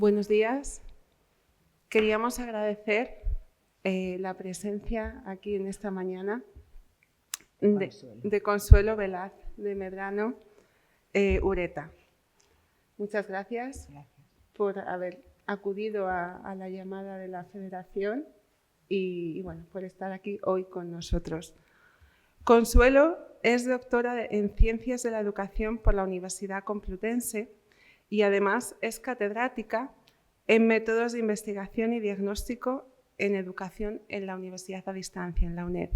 Buenos días. Queríamos agradecer la presencia aquí en esta mañana de Consuelo Velaz de Medrano Ureta. Muchas gracias por haber acudido a la llamada de la Federación y bueno, por estar aquí hoy con nosotros. Consuelo es doctora en Ciencias de la Educación por la Universidad Complutense y además es catedrática en Métodos de Investigación y Diagnóstico en Educación en la Universidad a Distancia, en la UNED.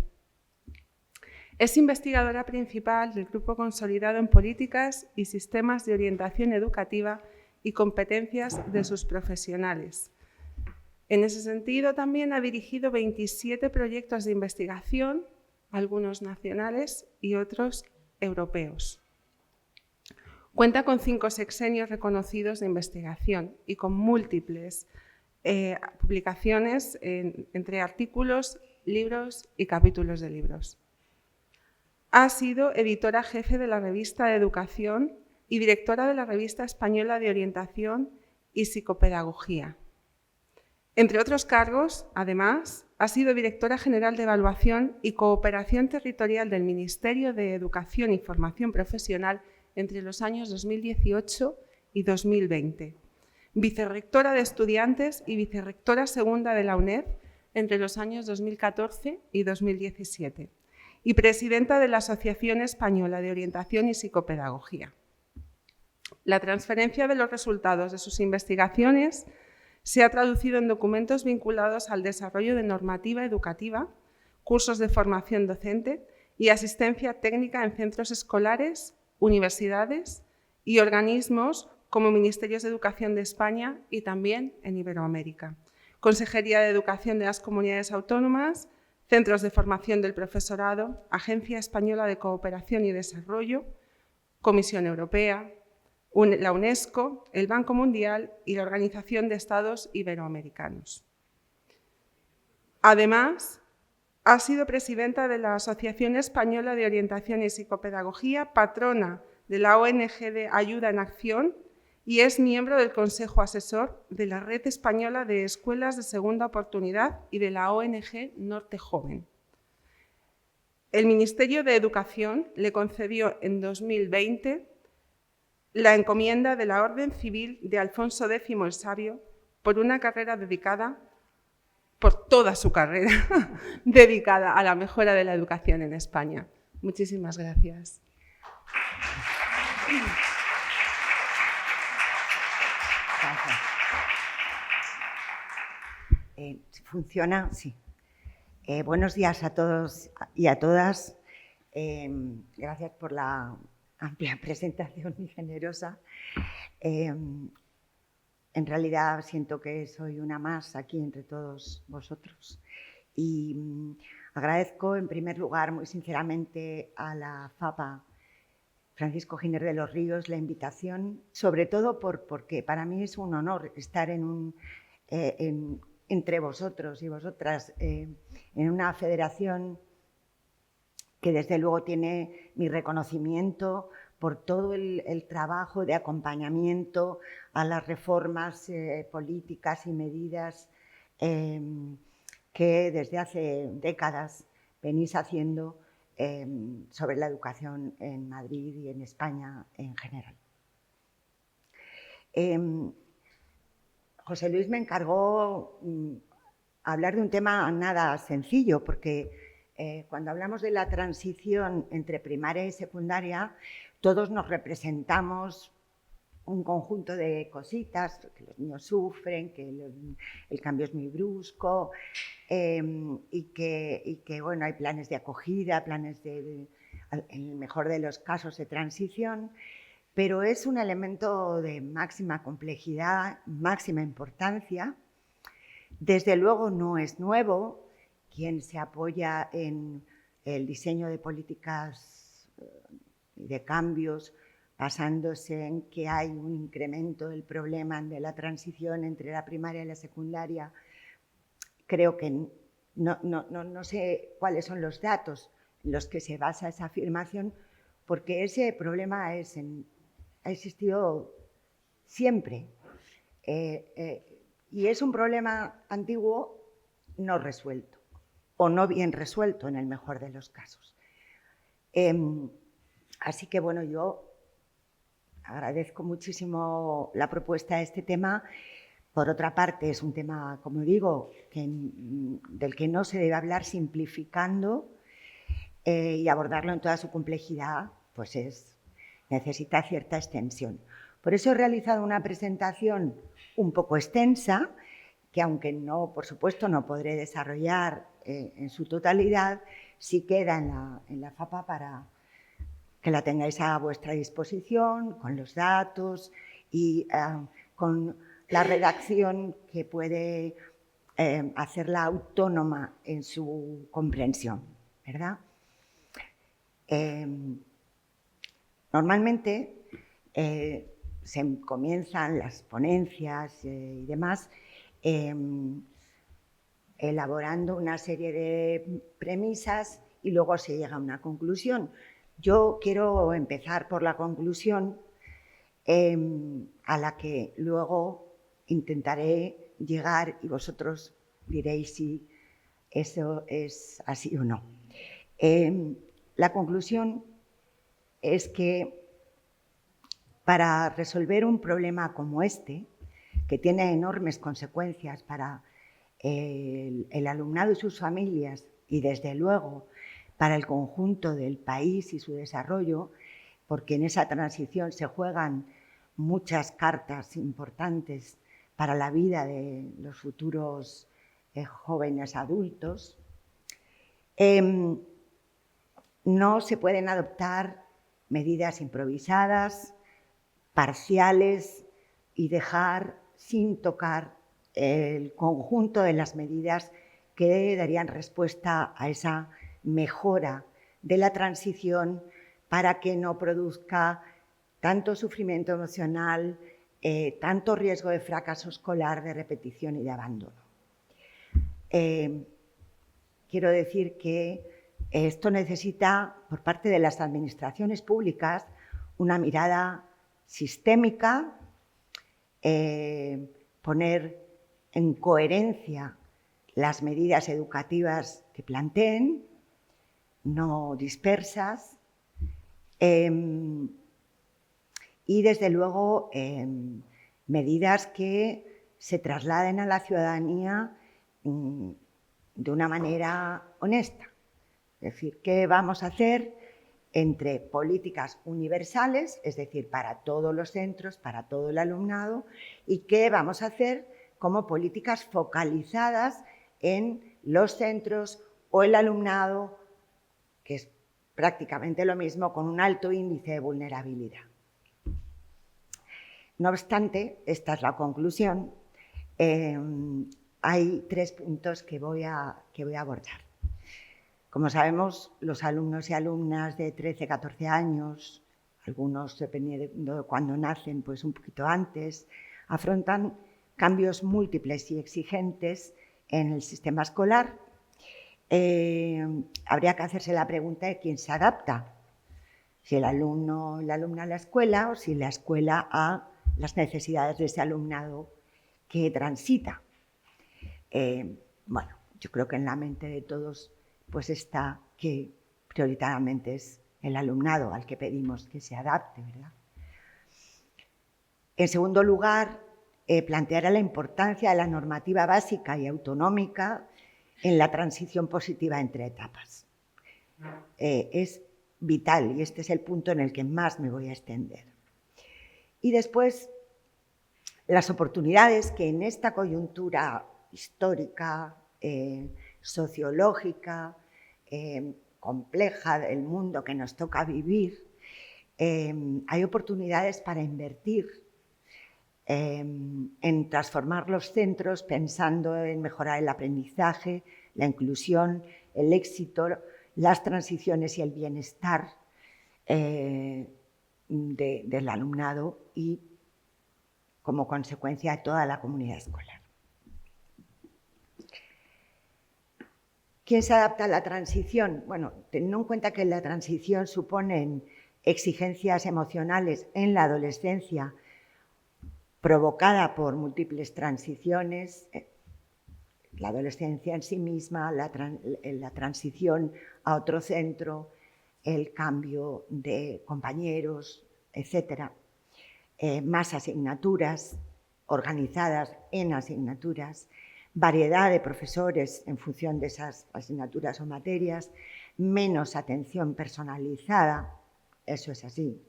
Es investigadora principal del Grupo Consolidado en Políticas y Sistemas de Orientación Educativa y Competencias de sus profesionales. En ese sentido, también ha dirigido 27 proyectos de investigación, algunos nacionales y otros europeos. Cuenta con 5 sexenios reconocidos de investigación y con múltiples publicaciones entre artículos, libros y capítulos de libros. Ha sido editora jefe de la revista de Educación y directora de la Revista Española de Orientación y Psicopedagogía. Entre otros cargos, además, ha sido directora general de Evaluación y Cooperación Territorial del Ministerio de Educación y Formación Profesional entre los años 2018 y 2020, vicerrectora de Estudiantes y vicerrectora segunda de la UNED entre los años 2014 y 2017 y presidenta de la Asociación Española de Orientación y Psicopedagogía. La transferencia de los resultados de sus investigaciones se ha traducido en documentos vinculados al desarrollo de normativa educativa, cursos de formación docente y asistencia técnica en centros escolares, universidades y organismos como Ministerios de Educación de España y también en Iberoamérica, Consejería de Educación de las Comunidades Autónomas, Centros de Formación del Profesorado, Agencia Española de Cooperación y Desarrollo, Comisión Europea, la UNESCO, el Banco Mundial y la Organización de Estados Iberoamericanos. Además, ha sido presidenta de la Asociación Española de Orientación y Psicopedagogía, patrona de la ONG de Ayuda en Acción y es miembro del Consejo Asesor de la Red Española de Escuelas de Segunda Oportunidad y de la ONG Norte Joven. El Ministerio de Educación le concedió en 2020 la encomienda de la Orden Civil de Alfonso X el Sabio por una carrera dedicada, por toda su carrera, dedicada a la mejora de la educación en España. Muchísimas gracias. ¿Funciona? Sí. Buenos días a todos y a todas. Gracias por la amplia presentación y generosa. En realidad siento que soy una más aquí entre todos vosotros y agradezco en primer lugar muy sinceramente a la FAPA Francisco Giner de los Ríos la invitación, sobre todo porque para mí es un honor estar entre vosotros y vosotras en una federación que desde luego tiene mi reconocimiento por todo el trabajo de acompañamiento a las reformas políticas y medidas que desde hace décadas venís haciendo sobre la educación en Madrid y en España en general. José Luis me encargó hablar de un tema nada sencillo, porque cuando hablamos de la transición entre primaria y secundaria, todos nos representamos un conjunto de cositas, que los niños sufren, que el cambio es muy brusco y que bueno, hay planes de acogida, planes en el mejor de los casos de transición, pero es un elemento de máxima complejidad, máxima importancia. Desde luego no es nuevo. Quien se apoya en el diseño de políticas de cambios basándose en que hay un incremento del problema de la transición entre la primaria y la secundaria, creo que no sé cuáles son los datos en los que se basa esa afirmación, porque ese problema ha existido siempre. Y es un problema antiguo no resuelto, o no bien resuelto en el mejor de los casos. Así que bueno, yo agradezco muchísimo la propuesta de este tema. Por otra parte, es un tema, como digo, del que no se debe hablar simplificando y abordarlo en toda su complejidad, pues necesita cierta extensión. Por eso he realizado una presentación un poco extensa, que aunque no, por supuesto, no podré desarrollar en su totalidad, sí queda en la FAPA para que la tengáis a vuestra disposición, con los datos y con la redacción que puede hacerla autónoma en su comprensión, ¿verdad? Normalmente se comienzan las ponencias y demás elaborando una serie de premisas y luego se llega a una conclusión. Yo quiero empezar por la conclusión a la que luego intentaré llegar y vosotros diréis si eso es así o no. La conclusión es que para resolver un problema como este, que tiene enormes consecuencias para el alumnado y sus familias y desde luego para el conjunto del país y su desarrollo, porque en esa transición se juegan muchas cartas importantes para la vida de los futuros jóvenes adultos, no se pueden adoptar medidas improvisadas, parciales y dejar sin tocar el conjunto de las medidas que darían respuesta a esa mejora de la transición para que no produzca tanto sufrimiento emocional, tanto riesgo de fracaso escolar, de repetición y de abandono. Quiero decir que esto necesita, por parte de las administraciones públicas, una mirada sistémica, poner en coherencia las medidas educativas que planteen, no dispersas, y desde luego medidas que se trasladen a la ciudadanía de una manera honesta. Es decir, ¿qué vamos a hacer entre políticas universales, es decir, para todos los centros, para todo el alumnado, y qué vamos a hacer como políticas focalizadas en los centros o el alumnado, que es prácticamente lo mismo, con un alto índice de vulnerabilidad? No obstante, esta es la conclusión. Hay 3 puntos que voy a abordar. Como sabemos, los alumnos y alumnas de 13, 14 años, algunos dependiendo de cuándo nacen, pues un poquito antes, afrontan cambios múltiples y exigentes en el sistema escolar. Habría que hacerse la pregunta de quién se adapta, si el alumno o la alumna a la escuela o si la escuela a las necesidades de ese alumnado que transita. Bueno, yo creo que en la mente de todos pues está que prioritariamente es el alumnado al que pedimos que se adapte, ¿verdad? En segundo lugar, planteará la importancia de la normativa básica y autonómica en la transición positiva entre etapas. Es vital y este es el punto en el que más me voy a extender. Y después, las oportunidades que en esta coyuntura histórica, sociológica, compleja del mundo que nos toca vivir, hay oportunidades para invertir en transformar los centros pensando en mejorar el aprendizaje, la inclusión, el éxito, las transiciones y el bienestar del alumnado y, como consecuencia, de toda la comunidad escolar. ¿Quién se adapta a la transición? Bueno, teniendo en cuenta que la transición supone exigencias emocionales en la adolescencia provocada por múltiples transiciones, la adolescencia en sí misma, la transición a otro centro, el cambio de compañeros, etc. Más asignaturas organizadas en asignaturas, variedad de profesores en función de esas asignaturas o materias, menos atención personalizada, eso es así.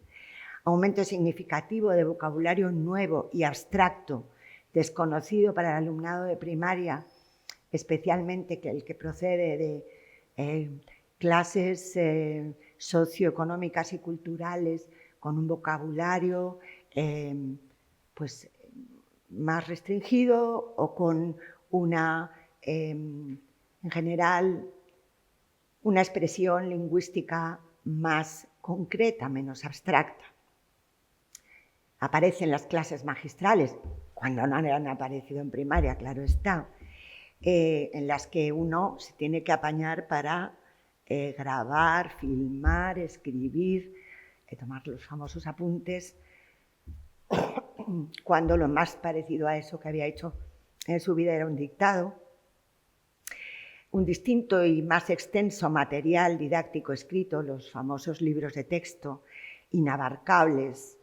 Aumento significativo de vocabulario nuevo y abstracto, desconocido para el alumnado de primaria, especialmente el que procede de clases socioeconómicas y culturales con un vocabulario pues, más restringido o con una, en general, una expresión lingüística más concreta, menos abstracta. Aparecen las clases magistrales, cuando no han aparecido en primaria, claro está, en las que uno se tiene que apañar para grabar, filmar, escribir, tomar los famosos apuntes, cuando lo más parecido a eso que había hecho en su vida era un dictado. Un distinto y más extenso material didáctico escrito, los famosos libros de texto, inabarcables,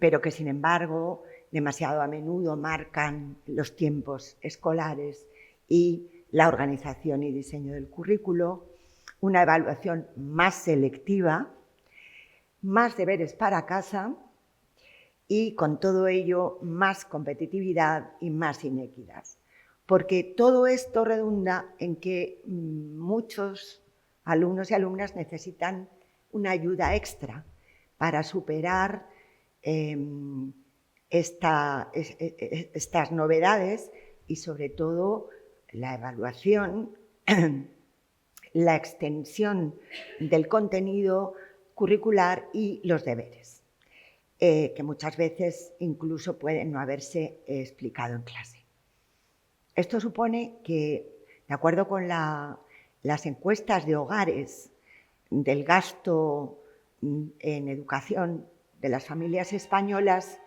pero que sin embargo demasiado a menudo marcan los tiempos escolares y la organización y diseño del currículo, una evaluación más selectiva, más deberes para casa y con todo ello más competitividad y más inequidad. Porque todo esto redunda en que muchos alumnos y alumnas necesitan una ayuda extra para superar estas novedades y sobre todo la evaluación, la extensión del contenido curricular y los deberes, que muchas veces incluso pueden no haberse explicado en clase. Esto supone que, de acuerdo con las encuestas de hogares del gasto en educación de las familias españolas,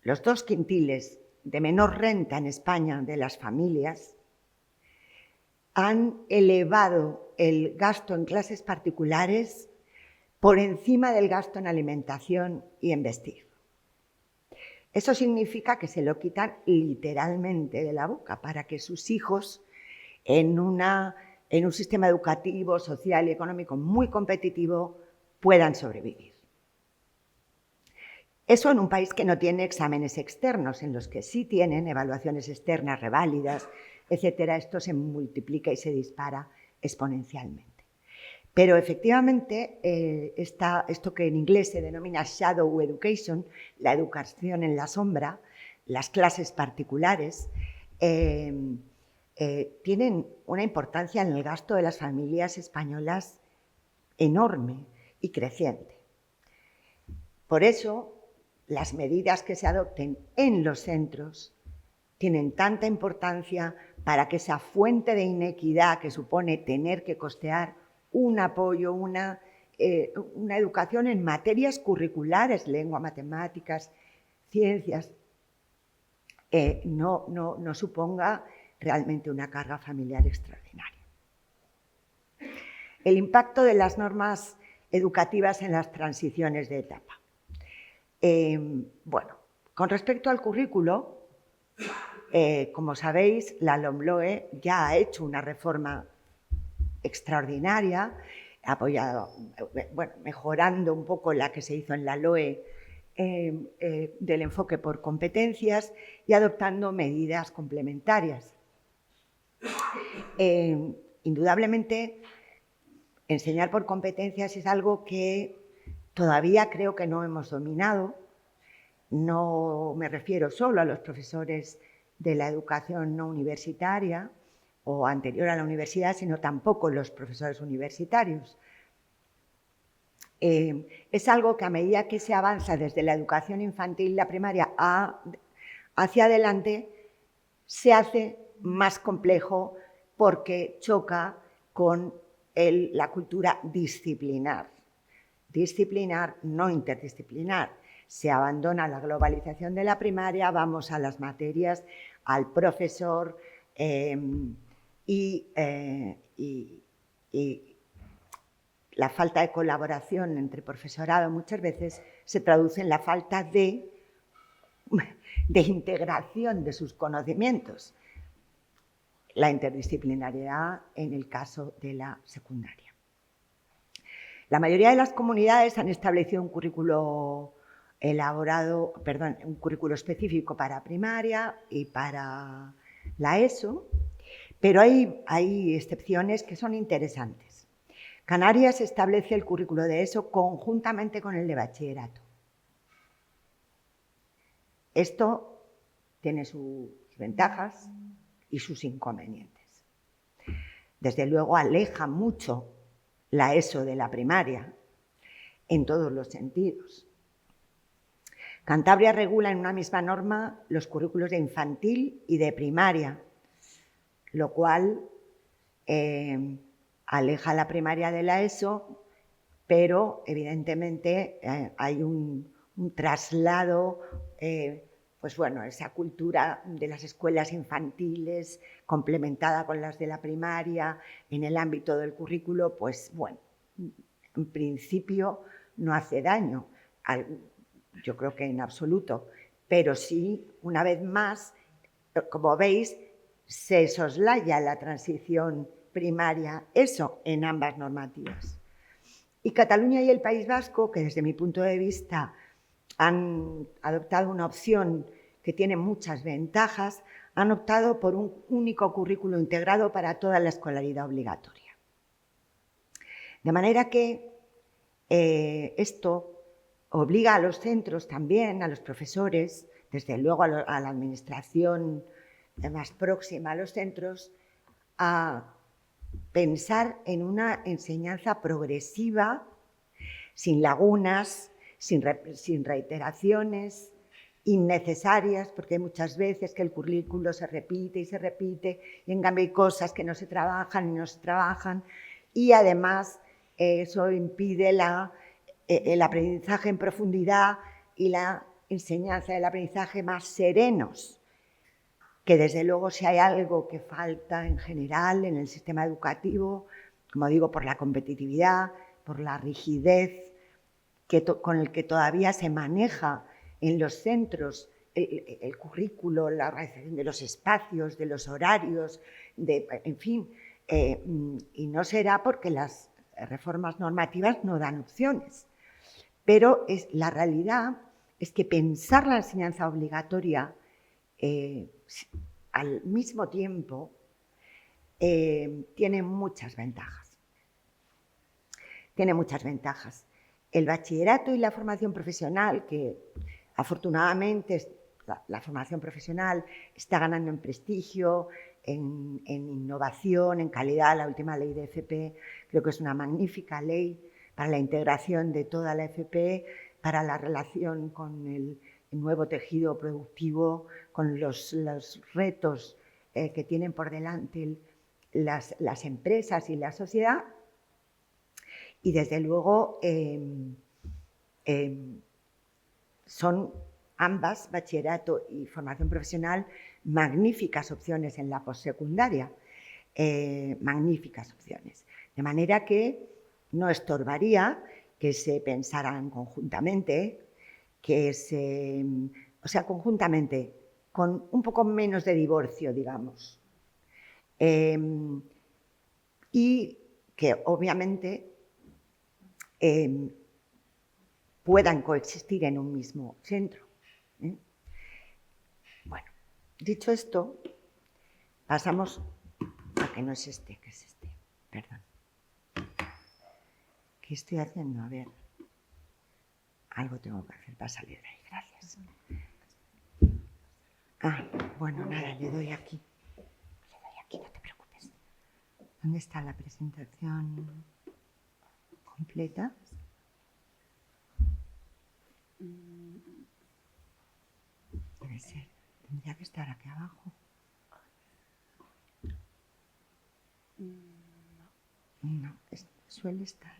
los 2 quintiles de menor renta en España de las familias han elevado el gasto en clases particulares por encima del gasto en alimentación y en vestir. Eso significa que se lo quitan literalmente de la boca para que sus hijos, en un sistema educativo, social y económico muy competitivo, puedan sobrevivir. Eso en un país que no tiene exámenes externos, en los que sí tienen evaluaciones externas, reválidas, etcétera. Esto se multiplica y se dispara exponencialmente. Pero efectivamente, esto que en inglés se denomina shadow education, la educación en la sombra, las clases particulares, tienen una importancia en el gasto de las familias españolas enorme y creciente. Por eso, las medidas que se adopten en los centros tienen tanta importancia para que esa fuente de inequidad que supone tener que costear un apoyo, una educación en materias curriculares, lengua, matemáticas, ciencias, no suponga realmente una carga familiar extraordinaria. El impacto de las normas educativas en las transiciones de etapa. Bueno, con respecto al currículo, como sabéis, la LOMLOE ya ha hecho una reforma extraordinaria, mejorando un poco la que se hizo en la LOE del enfoque por competencias y adoptando medidas complementarias. Indudablemente, enseñar por competencias es algo que todavía creo que no hemos dominado. No me refiero solo a los profesores de la educación no universitaria o anterior a la universidad, sino tampoco los profesores universitarios. Es algo que a medida que se avanza desde la educación infantil, la primaria, hacia adelante, se hace más complejo porque choca con la cultura disciplinar. Disciplinar, no interdisciplinar. se abandona la globalización de la primaria, vamos a las materias, al profesor y la falta de colaboración entre profesorado muchas veces se traduce en la falta de integración de sus conocimientos. La interdisciplinariedad en el caso de la secundaria. La mayoría de las comunidades han establecido un currículo un currículo específico para primaria y para la ESO, pero hay excepciones que son interesantes. Canarias establece el currículo de ESO conjuntamente con el de bachillerato. Esto tiene sus ventajas y sus inconvenientes. Desde luego aleja mucho la ESO de la primaria en todos los sentidos. Cantabria regula en una misma norma los currículos de infantil y de primaria, lo cual aleja la primaria de la ESO, pero evidentemente hay un traslado, pues bueno, esa cultura de las escuelas infantiles complementada con las de la primaria en el ámbito del currículo, pues bueno, en principio no hace daño, yo creo que en absoluto, pero sí, una vez más, como veis, se soslaya la transición primaria, eso en ambas normativas. Y Cataluña y el País Vasco, que desde mi punto de vista han adoptado una opción que tiene muchas ventajas, han optado por un único currículo integrado para toda la escolaridad obligatoria. De manera que esto obliga a los centros también, a los profesores, desde luego a la administración más próxima a los centros, a pensar en una enseñanza progresiva, sin lagunas, sin reiteraciones innecesarias, porque hay muchas veces que el currículo se repite y en cambio hay cosas que no se trabajan y no se trabajan, y además eso impide el aprendizaje en profundidad y la enseñanza del aprendizaje más serenos, que desde luego si hay algo que falta en general en el sistema educativo, como digo, por la competitividad, por la rigidez con el que todavía se maneja en los centros el currículo, la organización de los espacios, de los horarios, en fin, y no será porque las reformas normativas no dan opciones. Pero la realidad es que pensar la enseñanza obligatoria al mismo tiempo tiene muchas ventajas. Tiene muchas ventajas. El bachillerato y la formación profesional, que afortunadamente la formación profesional está ganando en prestigio, en innovación, en calidad. La última ley de FP creo que es una magnífica ley para la integración de toda la FP, para la relación con el nuevo tejido productivo, con los retos que tienen por delante las empresas y la sociedad. Y desde luego son ambas, bachillerato y formación profesional, magníficas opciones en la postsecundaria, magníficas opciones. De manera que no estorbaría que se pensaran conjuntamente, conjuntamente, con un poco menos de divorcio, digamos. Y que obviamente puedan coexistir en un mismo centro. Bueno, dicho esto, pasamos a que no es este, que es este. Perdón. ¿Qué estoy haciendo? A ver. Algo tengo que hacer para salir de ahí. Gracias. Bueno, nada, le doy aquí. Le doy aquí, no te preocupes. ¿Dónde está la presentación completa? Debe ser. Tendría que estar aquí abajo. No, suele estar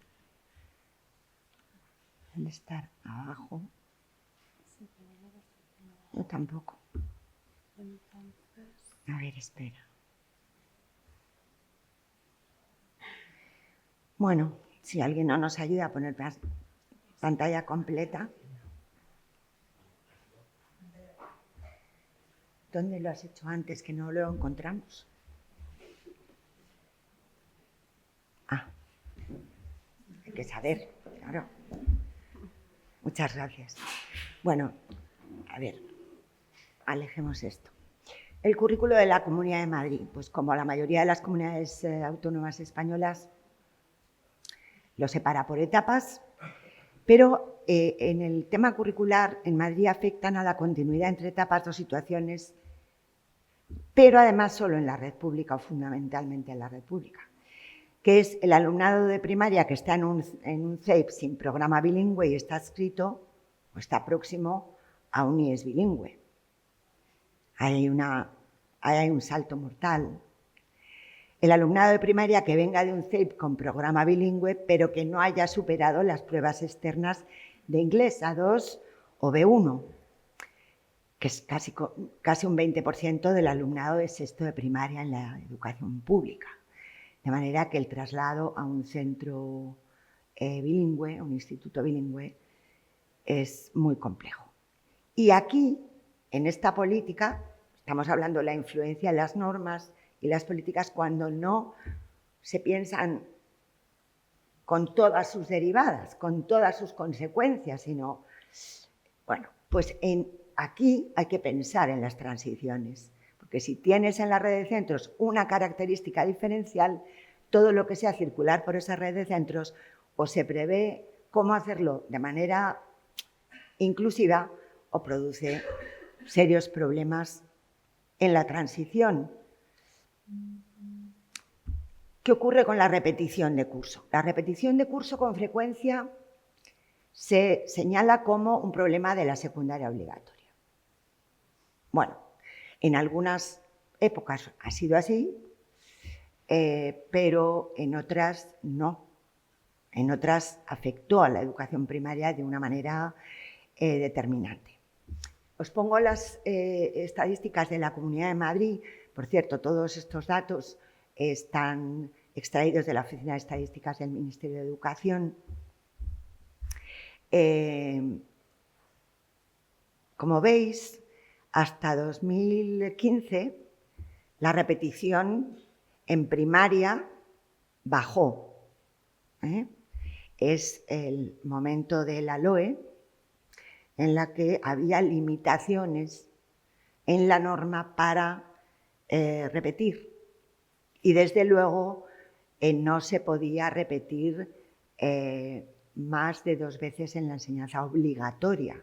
abajo. Yo tampoco. A ver, espera. Bueno, si alguien no nos ayuda a poner pantalla completa. ¿Dónde lo has hecho antes que no lo encontramos? Ah, hay que saber, claro. Muchas gracias. Bueno, a ver, alejemos esto. El currículo de la Comunidad de Madrid, pues como la mayoría de las comunidades autónomas españolas, lo separa por etapas, pero en el tema curricular en Madrid afectan a la continuidad entre etapas dos situaciones, pero además solo en la red pública o fundamentalmente en la red pública, que es el alumnado de primaria que está en un CEIP sin programa bilingüe y está adscrito o está próximo a un IES bilingüe. Ahí hay un salto mortal. El alumnado de primaria que venga de un CEIP con programa bilingüe, pero que no haya superado las pruebas externas de inglés A2 o B1, que es casi un 20% del alumnado de sexto de primaria en la educación pública. De manera que el traslado a un centro bilingüe, un instituto bilingüe, es muy complejo. Y aquí, en esta política, estamos hablando de la influencia de las normas y las políticas cuando no se piensan con todas sus derivadas, con todas sus consecuencias, sino, bueno, pues aquí hay que pensar en las transiciones, porque si tienes en la red de centros una característica diferencial, todo lo que sea circular por esa red de centros o se prevé cómo hacerlo de manera inclusiva o produce serios problemas en la transición. ¿Qué ocurre con la repetición de curso? La repetición de curso con frecuencia se señala como un problema de la secundaria obligatoria. Bueno, en algunas épocas ha sido así, pero en otras no. En otras afectó a la educación primaria de una manera determinante. Os pongo las estadísticas de la Comunidad de Madrid. Por cierto, todos estos datos están extraídos de la Oficina de Estadísticas del Ministerio de Educación. Como veis, hasta 2015 la repetición en primaria bajó. Es el momento de la LOE en la que había limitaciones en la norma para repetir. Y desde luego no se podía repetir más de 2 veces en la enseñanza obligatoria.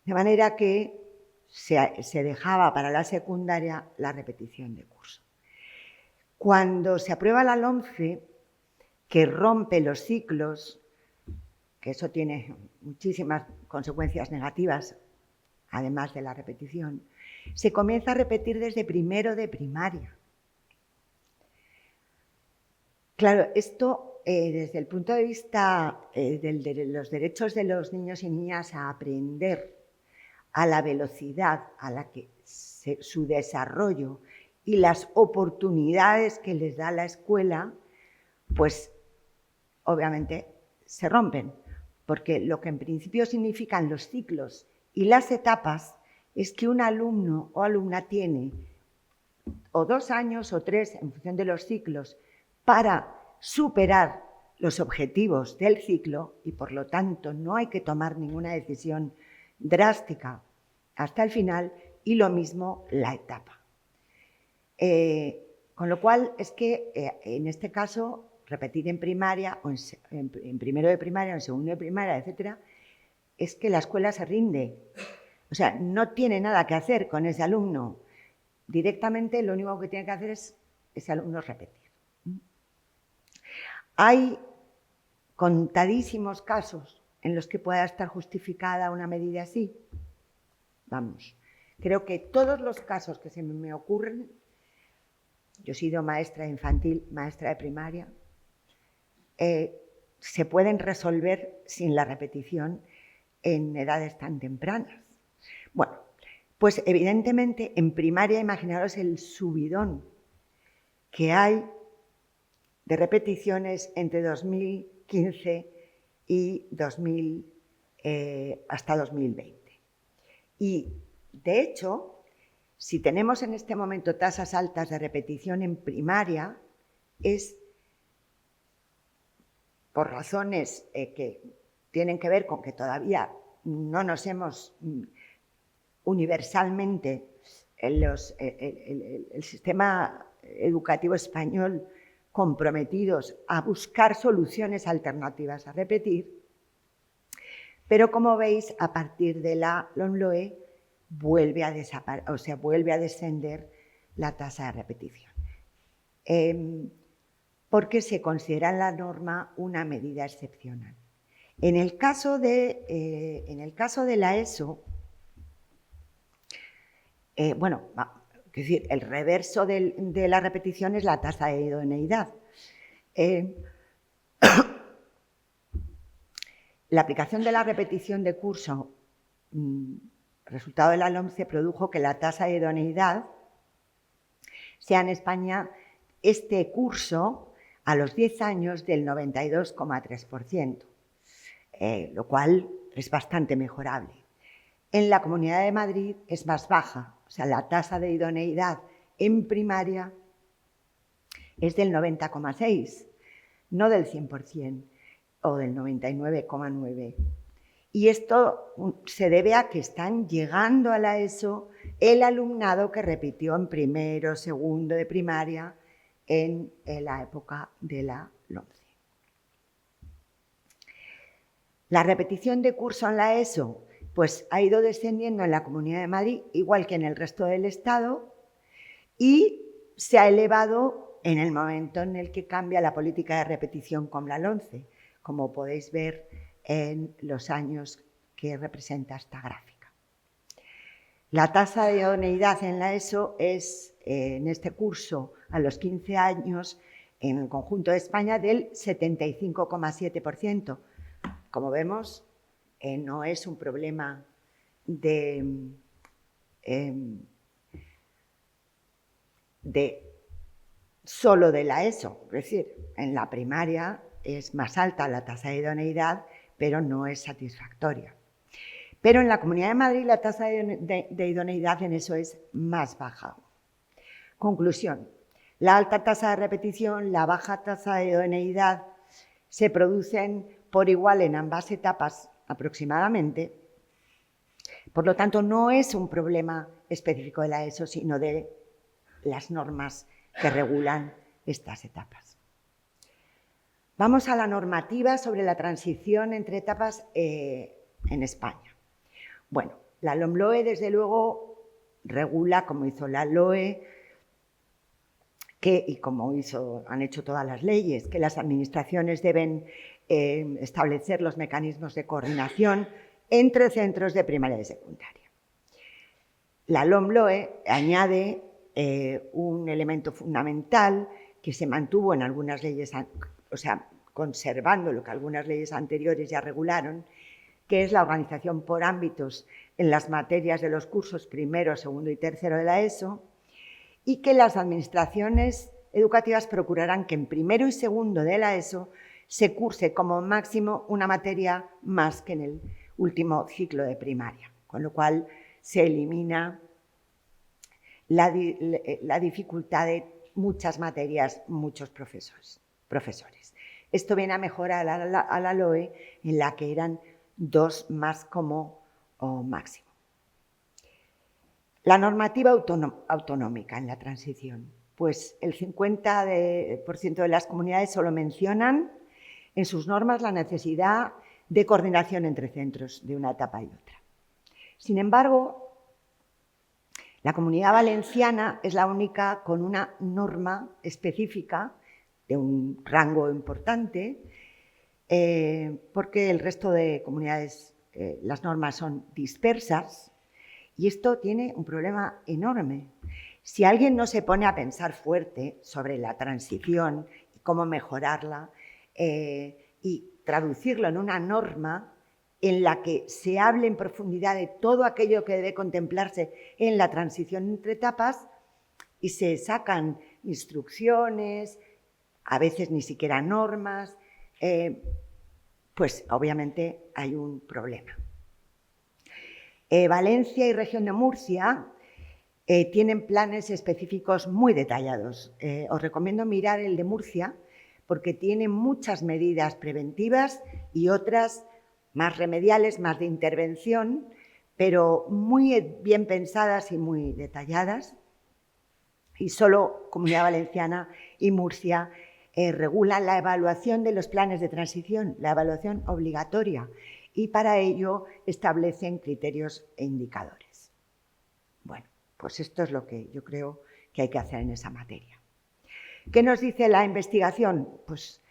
De manera que se dejaba para la secundaria la repetición de curso. Cuando se aprueba la LOMCE, que rompe los ciclos, que eso tiene muchísimas consecuencias negativas, además de la repetición, se comienza a repetir desde primero de primaria. Claro, esto desde el punto de vista de los derechos de los niños y niñas a aprender a la velocidad a la que su desarrollo y las oportunidades que les da la escuela, pues obviamente se rompen, porque lo que en principio significan los ciclos y las etapas es que un alumno o alumna tiene o 2 años o 3, en función de los ciclos, para superar los objetivos del ciclo y, por lo tanto, no hay que tomar ninguna decisión drástica hasta el final, y lo mismo la etapa. Con lo cual, es que en este caso, repetir en primaria, o en primero de primaria, o en segundo de primaria, etcétera, es que la escuela se rinde. O sea, no tiene nada que hacer con ese alumno. Directamente lo único que tiene que hacer es ese alumno repetir. Hay contadísimos casos en los que pueda estar justificada una medida así. Vamos, creo que todos los casos que se me ocurren, yo he sido maestra infantil, maestra de primaria, se pueden resolver sin la repetición en edades tan tempranas. Bueno, Pues evidentemente en primaria, imaginaros el subidón que hay de repeticiones entre 2015 y hasta 2020. Y, de hecho, si tenemos en este momento tasas altas de repetición en primaria, es por razones que tienen que ver con que todavía no nos hemos universalmente el sistema educativo español comprometidos a buscar soluciones alternativas a repetir, pero como veis, a partir de la LOMLOE vuelve a descender la tasa de repetición, porque se considera en la norma una medida excepcional. En el caso de la ESO, es decir, el reverso de la repetición es la tasa de idoneidad. La aplicación de la repetición de curso, resultado de la LOMCE, produjo que la tasa de idoneidad sea en España este curso a los 10 años del 92,3%, lo cual es bastante mejorable. En la Comunidad de Madrid es más baja, o sea, la tasa de idoneidad en primaria es del 90,6%, no del 100% o del 99,9%. Y esto se debe a que están llegando a la ESO el alumnado que repitió en primero, segundo de primaria en la época de la LOMCE. La repetición de curso en la ESO pues ha ido descendiendo en la Comunidad de Madrid, igual que en el resto del Estado, y se ha elevado en el momento en el que cambia la política de repetición con la LOMCE, como podéis ver en los años que representa esta gráfica. La tasa de idoneidad en la ESO es, en este curso, a los 15 años, en el conjunto de España, del 75,7%. Como vemos, no es un problema solo de la ESO, es decir, en la primaria es más alta la tasa de idoneidad, pero no es satisfactoria. Pero en la Comunidad de Madrid la tasa de idoneidad en eso es más baja. Conclusión: la alta tasa de repetición, la baja tasa de idoneidad se producen por igual en ambas etapas aproximadamente. Por lo tanto, no es un problema específico de la ESO, sino de las normas que regulan estas etapas. Vamos a la normativa sobre la transición entre etapas en España. Bueno, la LOMLOE, desde luego, regula, como hizo la LOE, y como han hecho todas las leyes, que las administraciones deben establecer los mecanismos de coordinación entre centros de primaria y secundaria. La LOMLOE añade un elemento fundamental que se mantuvo en algunas leyes, o sea, conservando lo que algunas leyes anteriores ya regularon, que es la organización por ámbitos en las materias de los cursos primero, segundo y tercero de la ESO, y que las administraciones educativas procurarán que en primero y segundo de la ESO se curse como máximo una materia más que en el último ciclo de primaria, con lo cual se elimina la dificultad de muchas materias, muchos profesores. Esto viene a mejorar a la LOE, en la que eran 2 más como máximo. La normativa autonómica en la transición. Pues el 50% de las comunidades solo mencionan en sus normas la necesidad de coordinación entre centros de una etapa y otra. Sin embargo, la Comunidad Valenciana es la única con una norma específica de un rango importante, porque el resto de comunidades, las normas son dispersas, y esto tiene un problema enorme. Si alguien no se pone a pensar fuerte sobre la transición y cómo mejorarla y traducirlo en una norma, en la que se hable en profundidad de todo aquello que debe contemplarse en la transición entre etapas y se sacan instrucciones, a veces ni siquiera normas, pues obviamente hay un problema. Valencia y región de Murcia tienen planes específicos muy detallados. Os recomiendo mirar el de Murcia porque tiene muchas medidas preventivas y otras más remediales, más de intervención, pero muy bien pensadas y muy detalladas. Y solo Comunidad Valenciana y Murcia regulan la evaluación de los planes de transición, la evaluación obligatoria, y para ello establecen criterios e indicadores. Bueno, pues esto es lo que yo creo que hay que hacer en esa materia. ¿Qué nos dice la investigación? Pues,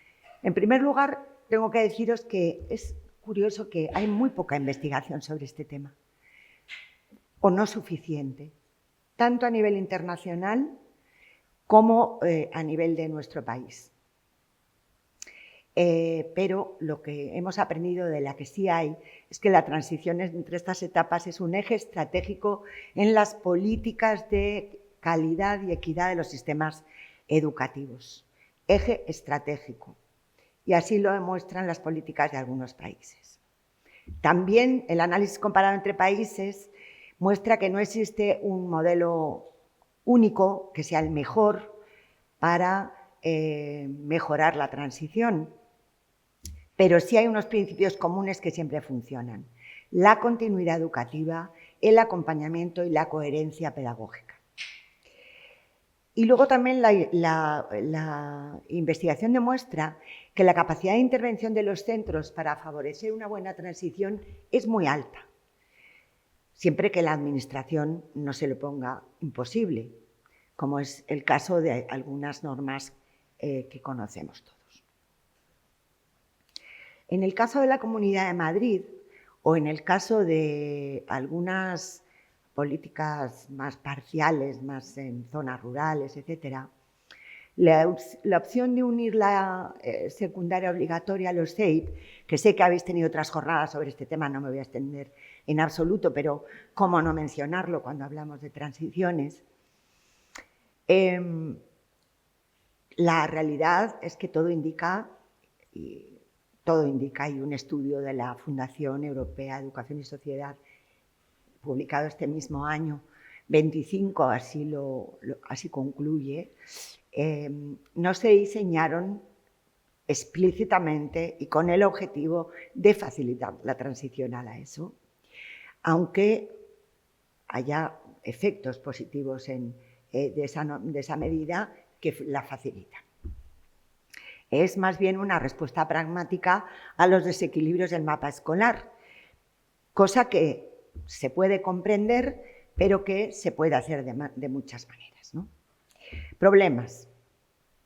en primer lugar, tengo que deciros que es curioso que hay muy poca investigación sobre este tema, o no suficiente, tanto a nivel internacional como a nivel de nuestro país. Pero lo que hemos aprendido de la que sí hay es que la transición entre estas etapas es un eje estratégico en las políticas de calidad y equidad de los sistemas educativos. Eje estratégico. Y así lo demuestran las políticas de algunos países. También el análisis comparado entre países muestra que no existe un modelo único que sea el mejor para mejorar la transición, pero sí hay unos principios comunes que siempre funcionan: la continuidad educativa, el acompañamiento y la coherencia pedagógica. Y luego también la investigación demuestra que la capacidad de intervención de los centros para favorecer una buena transición es muy alta, siempre que la administración no se lo ponga imposible, como es el caso de algunas normas que conocemos todos. En el caso de la Comunidad de Madrid o en el caso de algunas políticas más parciales, más en zonas rurales, etc., la opción de unir la secundaria obligatoria a los CEIP, que sé que habéis tenido otras jornadas sobre este tema, no me voy a extender en absoluto, pero cómo no mencionarlo cuando hablamos de transiciones. La realidad es que todo indica, y un estudio de la Fundación Europea de Educación y Sociedad, publicado este mismo año, 25, así concluye, no se diseñaron explícitamente y con el objetivo de facilitar la transición a la ESO, aunque haya efectos positivos de esa medida que la facilitan. Es más bien una respuesta pragmática a los desequilibrios del mapa escolar, cosa que se puede comprender, pero que se puede hacer de muchas maneras, ¿no? Problemas.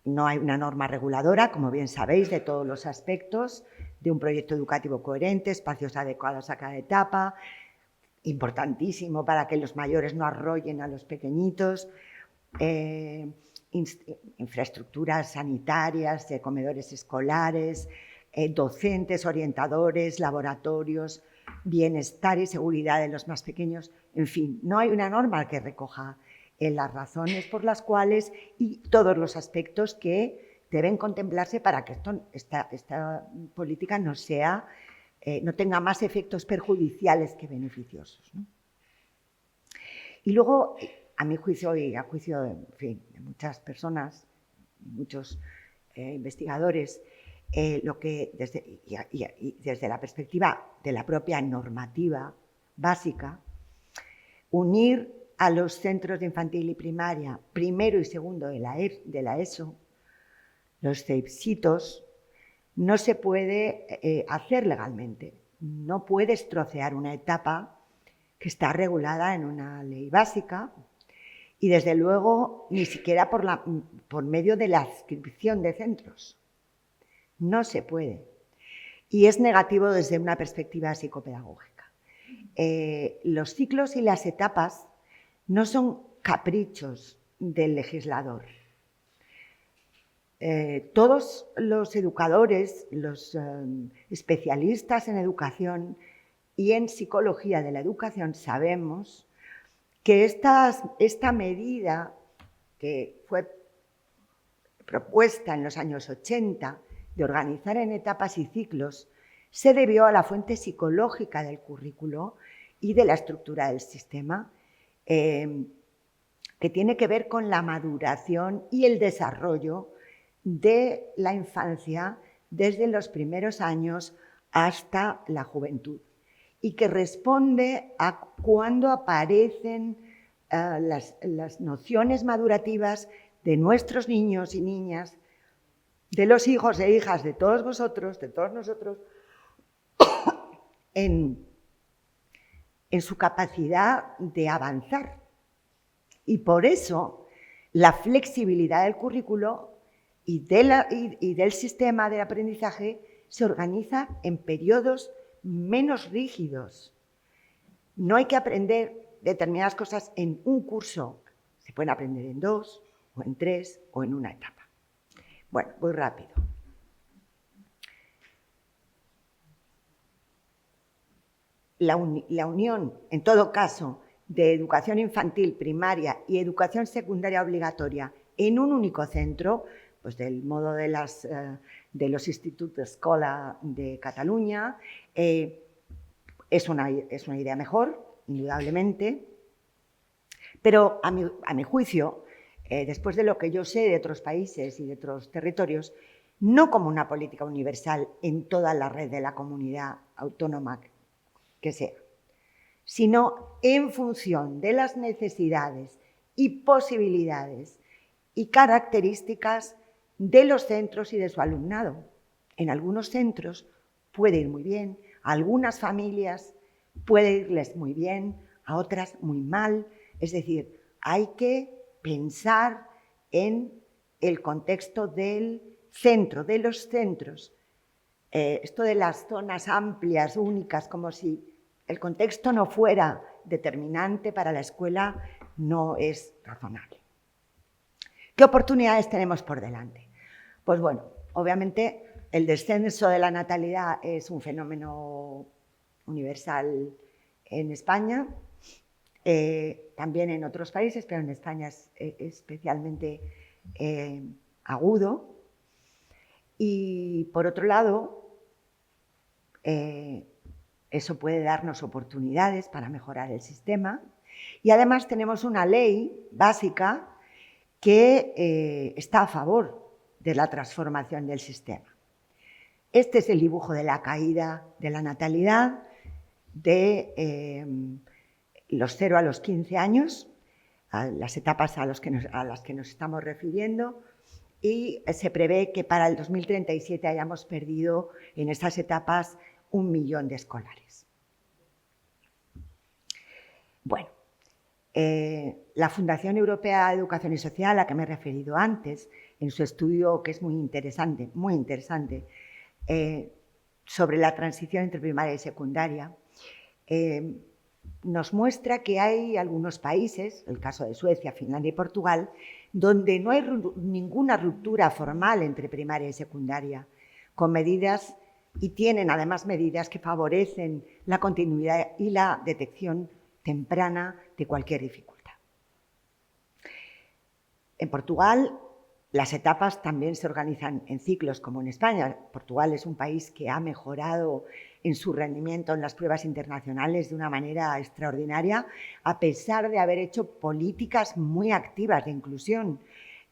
No hay una norma reguladora, como bien sabéis, de todos los aspectos de un proyecto educativo coherente, espacios adecuados a cada etapa, importantísimo para que los mayores no arrollen a los pequeñitos, infraestructuras sanitarias, comedores escolares, docentes, orientadores, laboratorios, bienestar y seguridad de los más pequeños. En fin, no hay una norma que recoja las razones por las cuales y todos los aspectos que deben contemplarse para que esta política no tenga más efectos perjudiciales que beneficiosos, ¿no? Y luego, a mi juicio y a juicio de muchas personas, muchos investigadores, desde la perspectiva de la propia normativa básica, unir a los centros de infantil y primaria, primero y segundo de la ESO, los CEIPsitos, no se puede hacer legalmente. No puedes trocear una etapa que está regulada en una ley básica y, desde luego, ni siquiera por medio de la adscripción de centros. No se puede. Y es negativo desde una perspectiva psicopedagógica. Los ciclos y las etapas no son caprichos del legislador. Todos los educadores, los especialistas en educación, y en psicología de la educación sabemos que esta medida que fue propuesta en los años 80 de organizar en etapas y ciclos se debió a la fuente psicológica del currículo y de la estructura del sistema, que tiene que ver con la maduración y el desarrollo de la infancia desde los primeros años hasta la juventud, y que responde a cuando aparecen las nociones madurativas de nuestros niños y niñas, de los hijos e hijas de todos vosotros, de todos nosotros, en su capacidad de avanzar. Y por eso la flexibilidad del currículo y del sistema de aprendizaje se organiza en periodos menos rígidos. No hay que aprender determinadas cosas en un curso, se pueden aprender en 2 o en 3 o en una etapa. Bueno, voy rápido. La unión, en todo caso, de educación infantil, primaria y educación secundaria obligatoria en un único centro, pues del modo de los instituts d'escola de Cataluña, es una idea mejor, indudablemente, pero a mi juicio, después de lo que yo sé de otros países y de otros territorios, no como una política universal en toda la red de la comunidad autónoma que sea, sino en función de las necesidades y posibilidades y características de los centros y de su alumnado. En algunos centros puede ir muy bien, a algunas familias puede irles muy bien, a otras muy mal. Es decir, hay que pensar en el contexto del centro, de los centros. Esto de las zonas amplias, únicas, como si el contexto no fuera determinante para la escuela, no es razonable. ¿Qué oportunidades tenemos por delante? Pues bueno, obviamente el descenso de la natalidad es un fenómeno universal en España, también en otros países, pero en España es especialmente agudo. Y por otro lado, eso puede darnos oportunidades para mejorar el sistema. Y además tenemos una ley básica que está a favor de la transformación del sistema. Este es el dibujo de la caída de la natalidad de los 0 a los 15 años, a las etapas a las que nos estamos refiriendo, y se prevé que para el 2037 hayamos perdido en estas etapas 1 millón de escolares. Bueno, la Fundación Europea de Educación y Sociedad, a la que me he referido antes, en su estudio, que es muy interesante, sobre la transición entre primaria y secundaria, nos muestra que hay algunos países, el caso de Suecia, Finlandia y Portugal, donde no hay ninguna ruptura formal entre primaria y secundaria, con medidas, y tienen además medidas que favorecen la continuidad y la detección temprana de cualquier dificultad. En Portugal, las etapas también se organizan en ciclos, como en España. Portugal es un país que ha mejorado en su rendimiento en las pruebas internacionales de una manera extraordinaria, a pesar de haber hecho políticas muy activas de inclusión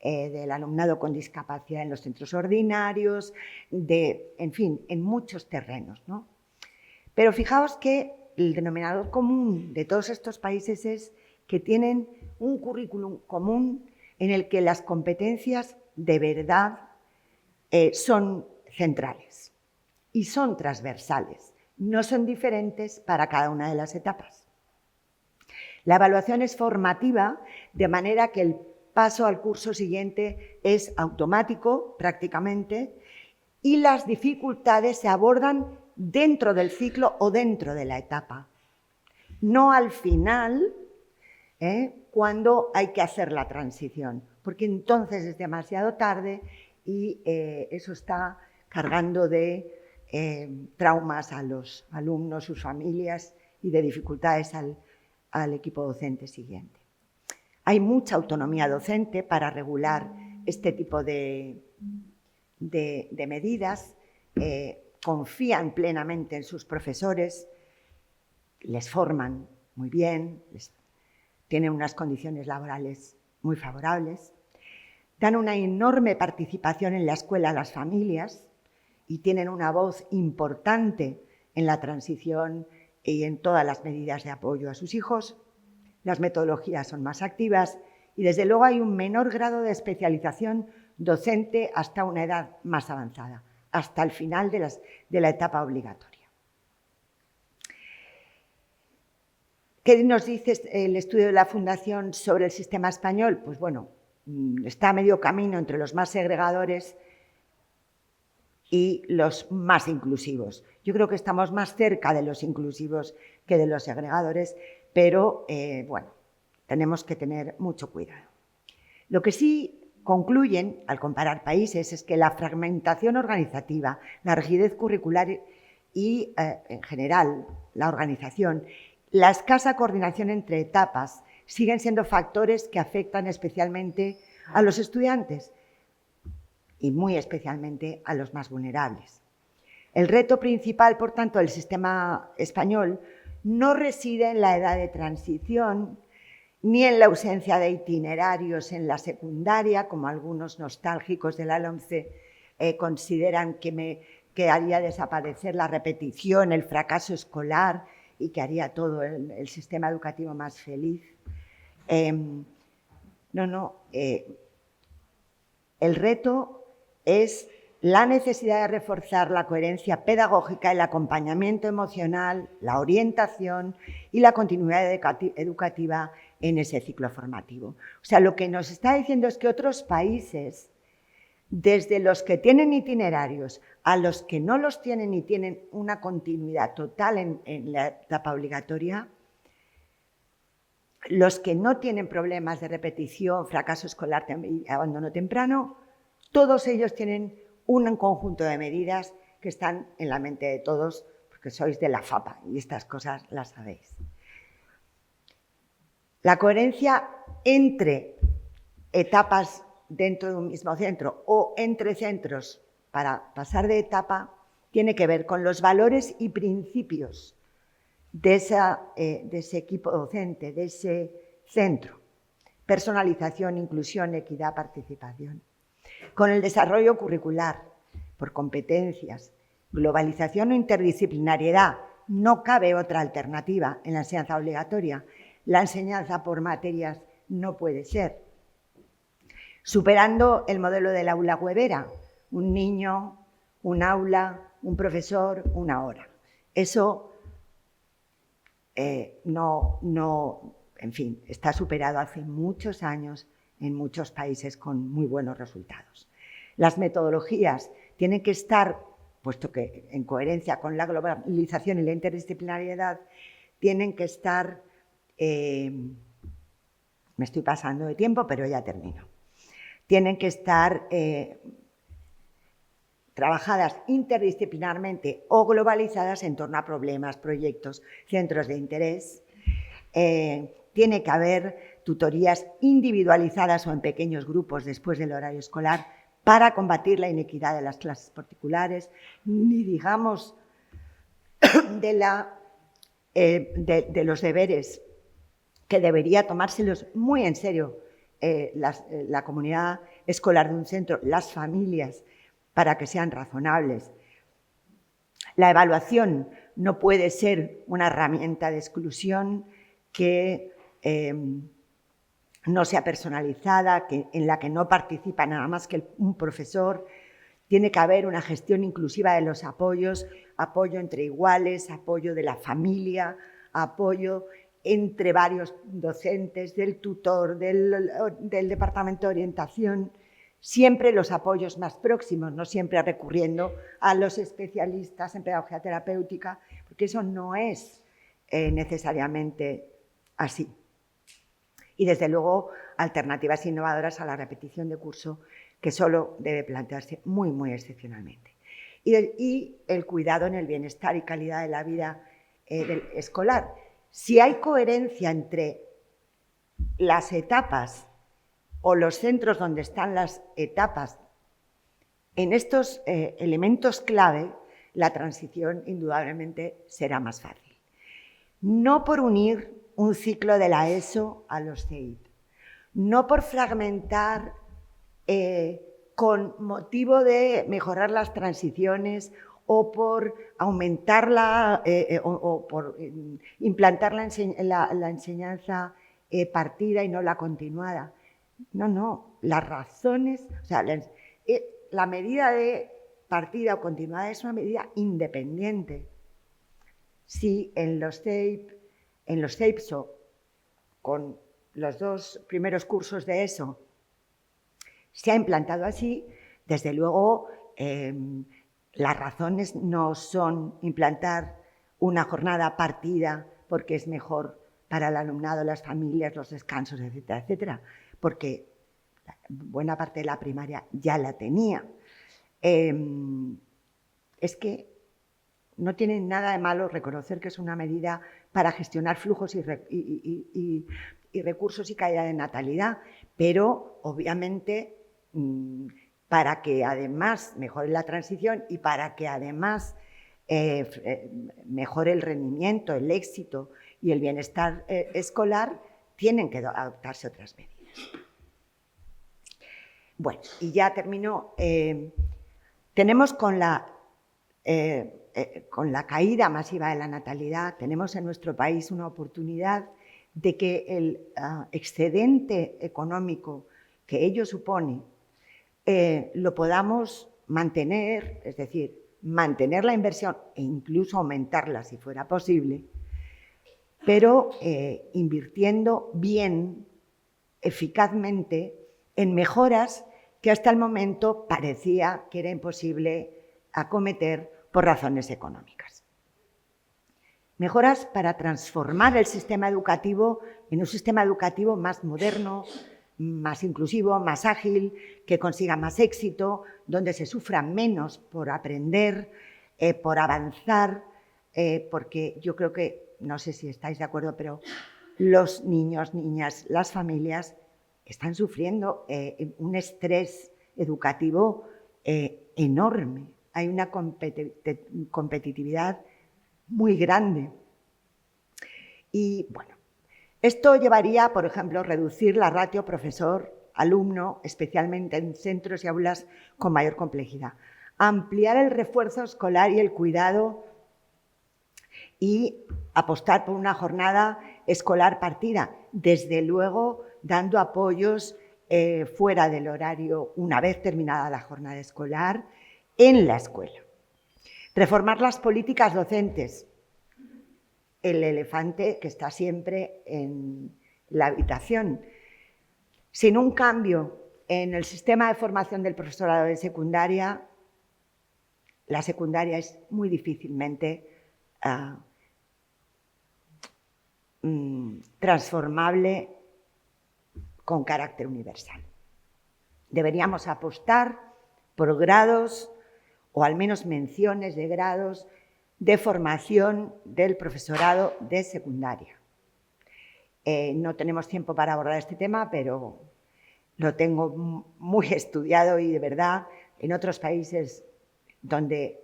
del alumnado con discapacidad en los centros ordinarios, en fin, en muchos terrenos, ¿no? Pero fijaos que el denominador común de todos estos países es que tienen un currículum común en el que las competencias de verdad son centrales y son transversales, no son diferentes para cada una de las etapas. La evaluación es formativa, de manera que el paso al curso siguiente es automático prácticamente, y las dificultades se abordan dentro del ciclo o dentro de la etapa, no al final, cuando hay que hacer la transición, porque entonces es demasiado tarde y eso está cargando de traumas a los alumnos, sus familias y de dificultades al equipo docente siguiente. Hay mucha autonomía docente para regular este tipo de medidas. Confían plenamente en sus profesores, les forman muy bien, tienen unas condiciones laborales muy favorables, dan una enorme participación en la escuela a las familias y tienen una voz importante en la transición y en todas las medidas de apoyo a sus hijos. Las metodologías son más activas y, desde luego, hay un menor grado de especialización docente hasta una edad más avanzada, hasta el final de la etapa obligatoria. ¿Qué nos dice el estudio de la Fundación sobre el sistema español? Pues bueno, está a medio camino entre los más segregadores y los más inclusivos. Yo creo que estamos más cerca de los inclusivos que de los segregadores, pero bueno, tenemos que tener mucho cuidado. Lo que sí concluyen, al comparar países, es que la fragmentación organizativa, la rigidez curricular y, en general, la organización, la escasa coordinación entre etapas siguen siendo factores que afectan especialmente a los estudiantes y muy especialmente a los más vulnerables. El reto principal, por tanto, del sistema español no reside en la edad de transición ni en la ausencia de itinerarios en la secundaria, como algunos nostálgicos de la LOMCE consideran que haría desaparecer la repetición, el fracaso escolar y que haría todo el sistema educativo más feliz. El reto es la necesidad de reforzar la coherencia pedagógica, el acompañamiento emocional, la orientación y la continuidad educativa en ese ciclo formativo. O sea, lo que nos está diciendo es que otros países, desde los que tienen itinerarios a los que no los tienen y tienen una continuidad total en la etapa obligatoria, los que no tienen problemas de repetición, fracaso escolar y abandono temprano, todos ellos tienen un conjunto de medidas que están en la mente de todos, porque sois de la FAPA y estas cosas las sabéis. La coherencia entre etapas dentro de un mismo centro o entre centros para pasar de etapa tiene que ver con los valores y principios de ese equipo docente, de ese centro. Personalización, inclusión, equidad, participación. Con el desarrollo curricular, por competencias, globalización o interdisciplinariedad, no cabe otra alternativa en la enseñanza obligatoria. La enseñanza por materias no puede ser. Superando el modelo del aula huevera, un niño, un aula, un profesor, una hora. Eso en fin, está superado hace muchos años en muchos países con muy buenos resultados. Las metodologías tienen que estar, puesto que en coherencia con la globalización y la interdisciplinariedad, tienen que estar, me estoy pasando de tiempo, pero ya termino, tienen que estar trabajadas interdisciplinarmente o globalizadas en torno a problemas, proyectos, centros de interés. Tiene que haber tutorías individualizadas o en pequeños grupos después del horario escolar para combatir la inequidad de las clases particulares, ni digamos de los deberes que debería tomárselos muy en serio la comunidad escolar de un centro, las familias, para que sean razonables. La evaluación no puede ser una herramienta de exclusión que no sea personalizada, en la que no participa nada más que un profesor. Tiene que haber una gestión inclusiva de los apoyos, apoyo entre iguales, apoyo de la familia, apoyo entre varios docentes, del tutor, del departamento de orientación. Siempre los apoyos más próximos, no siempre recurriendo a los especialistas en pedagogía terapéutica, porque eso no es necesariamente así. Y, desde luego, alternativas innovadoras a la repetición de curso, que solo debe plantearse muy, muy excepcionalmente. y el cuidado en el bienestar y calidad de la vida escolar. Si hay coherencia entre las etapas o los centros donde están las etapas en estos elementos clave, la transición indudablemente será más fácil. No por unir un ciclo de la ESO a los CEIP, no por fragmentar con motivo de mejorar las transiciones o por aumentarla o por implantar la enseñanza partida y no la continuada. No, las razones, o sea, la medida de partida o continuada es una medida independiente. Si en los CEIPSO, con los 2 primeros cursos de ESO, se ha implantado así, desde luego las razones no son implantar una jornada partida porque es mejor para el alumnado, las familias, los descansos, etcétera, etcétera, porque buena parte de la primaria ya la tenía. Es que no tiene nada de malo reconocer que es una medida para gestionar flujos y recursos y calidad de natalidad, pero obviamente para que además mejore la transición y para que además mejore el rendimiento, el éxito y el bienestar escolar, tienen que adoptarse otras medidas. Bueno, y ya termino. Tenemos con la caída masiva de la natalidad, tenemos en nuestro país una oportunidad de que el excedente económico que ello supone lo podamos mantener, es decir, mantener la inversión e incluso aumentarla si fuera posible, pero invirtiendo bien, eficazmente, en mejoras que hasta el momento parecía que era imposible acometer por razones económicas. Mejoras para transformar el sistema educativo en un sistema educativo más moderno, más inclusivo, más ágil, que consiga más éxito, donde se sufra menos por aprender, por avanzar, porque yo creo que, no sé si estáis de acuerdo, pero los niños, niñas, las familias están sufriendo un estrés educativo enorme. Hay una competitividad muy grande. Y bueno, esto llevaría, por ejemplo, a reducir la ratio profesor-alumno, especialmente en centros y aulas con mayor complejidad. Ampliar el refuerzo escolar y el cuidado y apostar por una jornada escolar partida, desde luego dando apoyos fuera del horario una vez terminada la jornada escolar en la escuela. Reformar las políticas docentes, el elefante que está siempre en la habitación. Sin un cambio en el sistema de formación del profesorado de secundaria, la secundaria es muy difícilmente transformable con carácter universal. Deberíamos apostar por grados o al menos menciones de grados de formación del profesorado de secundaria. No tenemos tiempo para abordar este tema, pero lo tengo muy estudiado y de verdad en otros países donde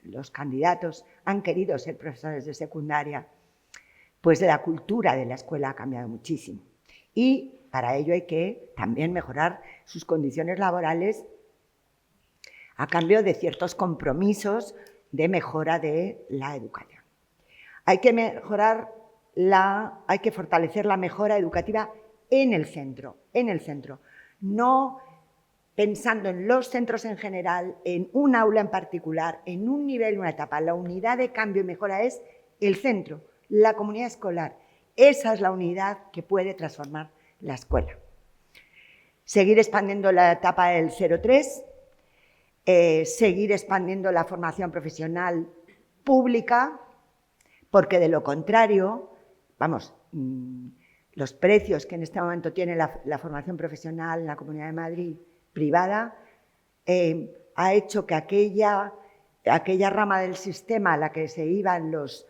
los candidatos han querido ser profesores de secundaria, pues la cultura de la escuela ha cambiado muchísimo. Y para ello hay que también mejorar sus condiciones laborales a cambio de ciertos compromisos de mejora de la educación. Hay que fortalecer la mejora educativa en el centro, no pensando en los centros en general, en un aula en particular, en un nivel, una etapa. La unidad de cambio y mejora es el centro, la comunidad escolar. Esa es la unidad que puede transformar la escuela. Seguir expandiendo la etapa del 0-3, seguir expandiendo la formación profesional pública, porque de lo contrario, los precios que en este momento tiene la formación profesional en la Comunidad de Madrid privada, ha hecho que aquella aquella rama del sistema a la que se iban los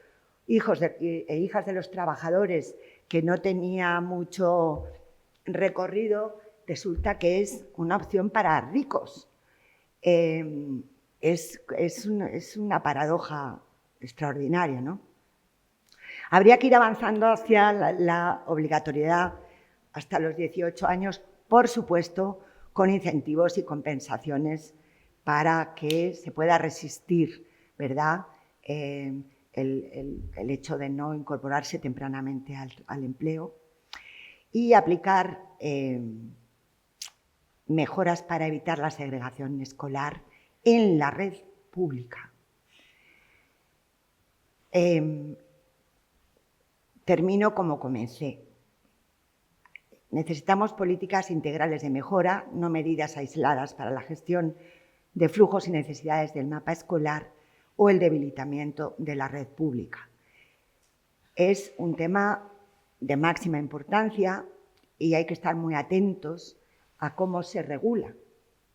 hijos e hijas de los trabajadores, que no tenía mucho recorrido, resulta que es una opción para ricos. Es una paradoja extraordinaria, ¿no? Habría que ir avanzando hacia la obligatoriedad hasta los 18 años, por supuesto, con incentivos y compensaciones para que se pueda resistir, ¿verdad?, el hecho de no incorporarse tempranamente al empleo, y aplicar mejoras para evitar la segregación escolar en la red pública. Termino como comencé. Necesitamos políticas integrales de mejora, no medidas aisladas para la gestión de flujos y necesidades del mapa escolar o el debilitamiento de la red pública. Es un tema de máxima importancia y hay que estar muy atentos a cómo se regula,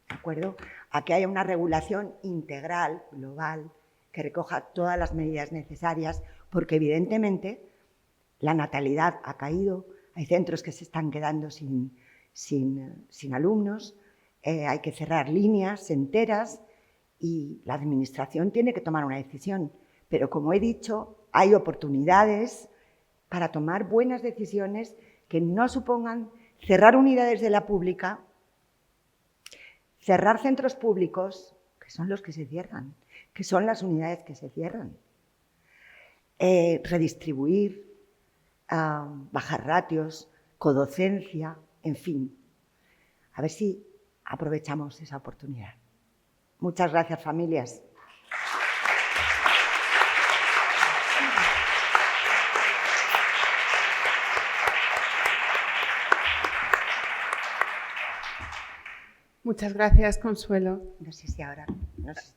¿de acuerdo? A que haya una regulación integral, global, que recoja todas las medidas necesarias, porque evidentemente la natalidad ha caído, hay centros que se están quedando sin alumnos, hay que cerrar líneas enteras y la administración tiene que tomar una decisión. Pero, como he dicho, hay oportunidades para tomar buenas decisiones que no supongan cerrar unidades de la pública, cerrar centros públicos, que son los que se cierran, que son las unidades que se cierran, redistribuir, bajar ratios, codocencia, en fin. A ver si aprovechamos esa oportunidad. Muchas gracias, familias. Muchas gracias, Consuelo. No sé si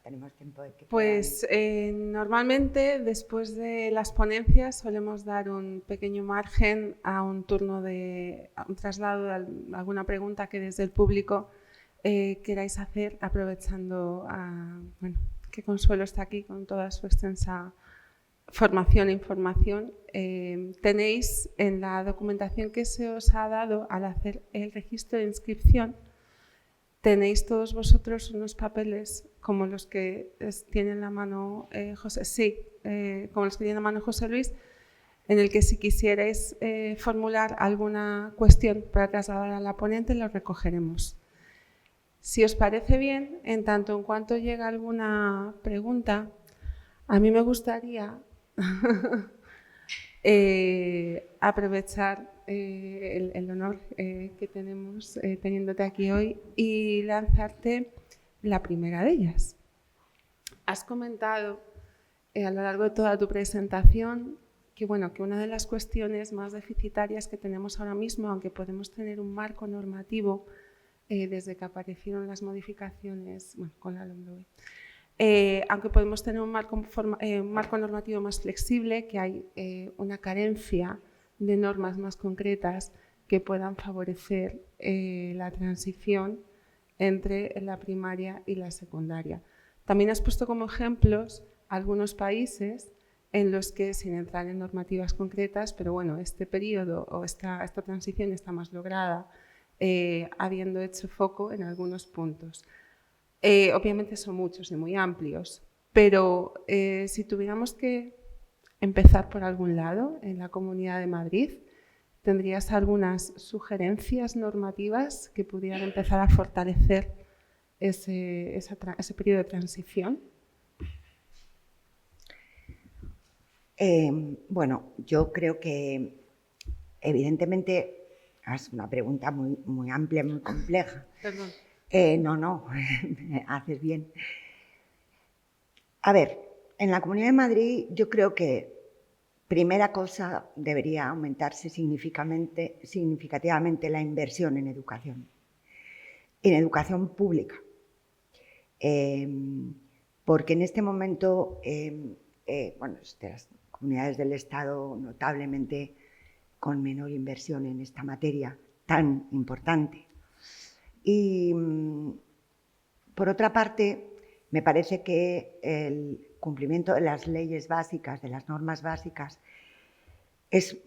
tenemos tiempo de que... Pues normalmente después de las ponencias solemos dar un pequeño margen a un turno a un traslado de alguna pregunta que desde el público queráis hacer, aprovechando que Consuelo está aquí con toda su extensa formación e información. Tenéis en la documentación que se os ha dado al hacer el registro de inscripción, tenéis todos vosotros unos papeles como los que tiene en la mano como los que tiene en la mano José Luis, en el que si quisierais formular alguna cuestión para trasladar a la ponente, lo recogeremos. Si os parece bien, en tanto en cuanto llega alguna pregunta, a mí me gustaría aprovechar el honor que tenemos teniéndote aquí hoy y lanzarte la primera de ellas. Has comentado a lo largo de toda tu presentación que una de las cuestiones más deficitarias que tenemos ahora mismo, aunque podemos tener un marco normativo desde que aparecieron las modificaciones con la LOMLOE, aunque podemos tener un marco normativo más flexible, que hay una carencia de normas más concretas que puedan favorecer la transición entre la primaria y la secundaria. También has puesto como ejemplos algunos países en los que, sin entrar en normativas concretas, pero este periodo o esta transición está más lograda, habiendo hecho foco en algunos puntos. Obviamente son muchos y muy amplios, pero si tuviéramos que empezar por algún lado, en la Comunidad de Madrid, ¿tendrías algunas sugerencias normativas que pudieran empezar a fortalecer ese periodo de transición? Yo creo que evidentemente es una pregunta muy amplia, muy compleja. Perdón. No, haces bien. A ver, en la Comunidad de Madrid yo creo que primera cosa debería aumentarse significativamente la inversión en educación pública, porque en este momento las comunidades del Estado notablemente con menor inversión en esta materia tan importante. Y por otra parte, Me parece que el cumplimiento de las leyes básicas, de las normas básicas, es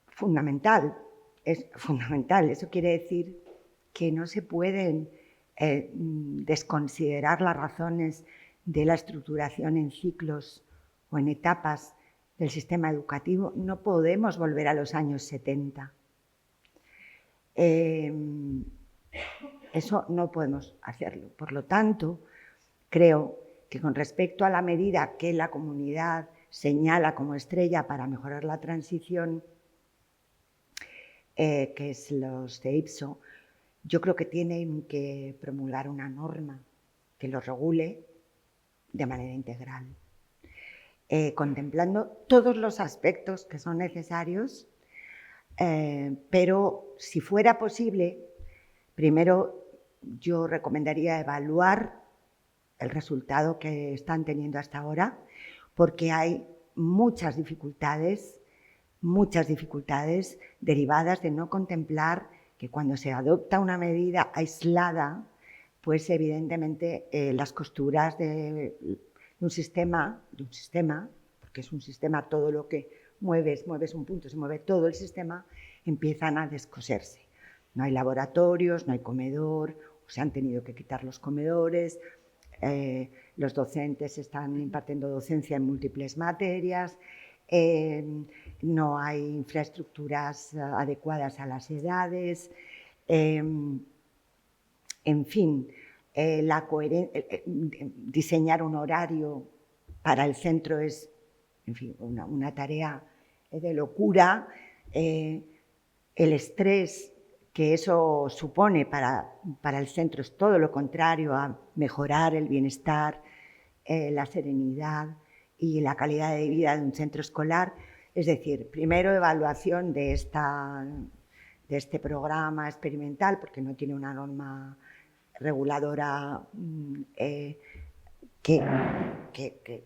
fundamental. Es fundamental. Eso quiere decir que no se pueden desconsiderar las razones de la estructuración en ciclos o en etapas del sistema educativo. No podemos volver a los años 70. Eso no podemos hacerlo. Por lo tanto, creo que con respecto a la medida que la comunidad señala como estrella para mejorar la transición, que es los de IPSO, yo creo que tienen que promulgar una norma que lo regule de manera integral, contemplando todos los aspectos que son necesarios, pero si fuera posible, primero yo recomendaría evaluar el resultado que están teniendo hasta ahora, porque hay muchas dificultades derivadas de no contemplar que cuando se adopta una medida aislada, pues evidentemente las costuras de un sistema, porque es un sistema, todo lo que mueves un punto, se mueve todo el sistema, empiezan a descoserse. No hay laboratorios, no hay comedor, se han tenido que quitar los comedores, los docentes están impartiendo docencia en múltiples materias, no hay infraestructuras adecuadas a las edades, en fin, diseñar un horario para el centro es, en fin, una tarea de locura. El estrés que eso supone para el centro es todo lo contrario a mejorar el bienestar, la serenidad y la calidad de vida de un centro escolar. Es decir, primero evaluación de este programa experimental, porque no tiene una norma reguladora que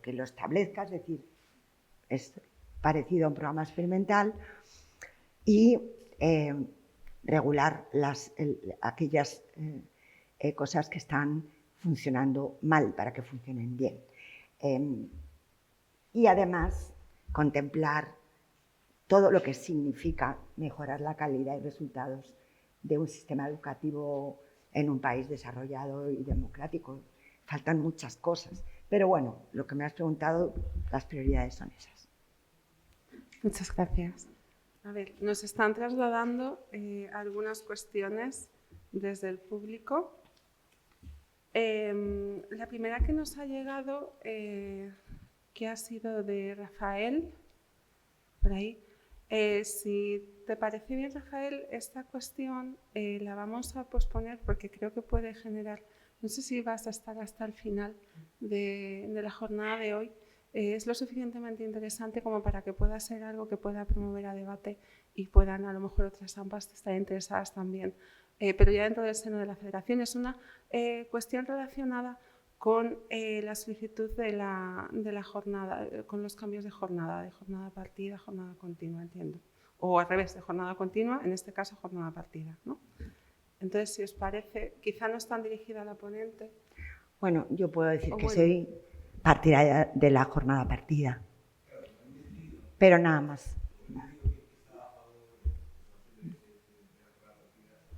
lo establezca, es decir, es parecido a un programa experimental, y regular aquellas cosas que están funcionando mal para que funcionen bien. Y además contemplar todo lo que significa mejorar la calidad y resultados de un sistema educativo en un país desarrollado y democrático. Faltan muchas cosas, pero bueno, lo que me has preguntado, las prioridades son esas. Muchas gracias. A ver, nos están trasladando algunas cuestiones desde el público. La primera que nos ha llegado, que ha sido de Rafael, por ahí. Si te parece bien, Rafael, esta cuestión la vamos a posponer porque creo que puede generar, no sé si vas a estar hasta el final de la jornada de hoy, es lo suficientemente interesante como para que pueda ser algo que pueda promover a debate y puedan a lo mejor otras ambas estar interesadas también, pero ya dentro del seno de la Federación. Es una cuestión relacionada con la solicitud de la jornada, con los cambios de jornada partida, jornada continua, entiendo. O al revés, de jornada continua, en este caso jornada partida, ¿no? Entonces, si os parece, quizá no es tan dirigida a la ponente. Bueno, yo puedo decir que soy partidaria de la jornada partida, pero nada más.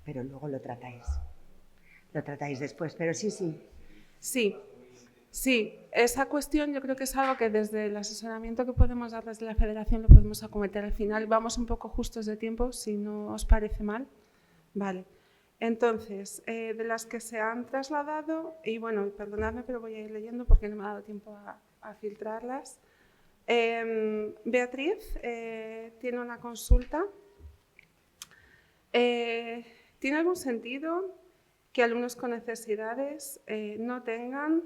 Pero luego lo tratáis después, pero sí. Sí, esa cuestión yo creo que es algo que desde el asesoramiento que podemos dar desde la Federación lo podemos acometer al final. Vamos un poco justos de tiempo, si no os parece mal. Vale. Entonces, de las que se han trasladado, y bueno, perdonadme, pero voy a ir leyendo porque no me ha dado tiempo a filtrarlas. Beatriz tiene una consulta. ¿Tiene algún sentido que alumnos con necesidades no tengan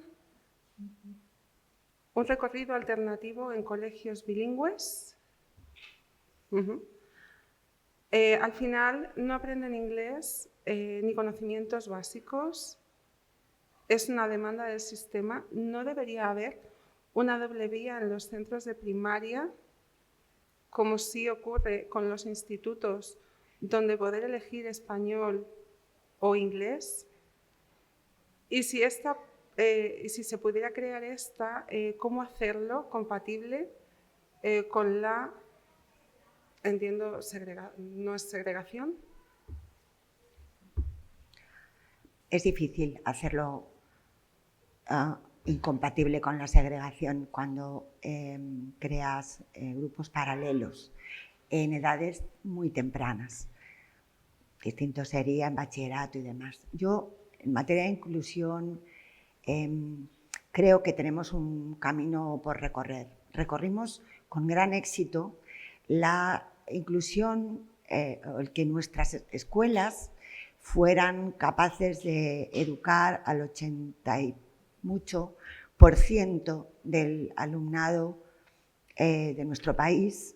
un recorrido alternativo en colegios bilingües? Al final no aprenden inglés ni conocimientos básicos. Es una demanda del sistema. No debería haber una doble vía en los centros de primaria, como sí ocurre con los institutos, donde poder elegir español o inglés. Y si esta y si se pudiera crear esta, ¿cómo hacerlo compatible con la, entiendo, no es segregación? Es difícil hacerlo incompatible con la segregación cuando creas grupos paralelos en edades muy tempranas. Distinto sería en bachillerato y demás. Yo, en materia de inclusión, creo que tenemos un camino por recorrer. Recorrimos con gran éxito la inclusión, el que nuestras escuelas fueran capaces de educar al 80 y mucho por ciento del alumnado de nuestro país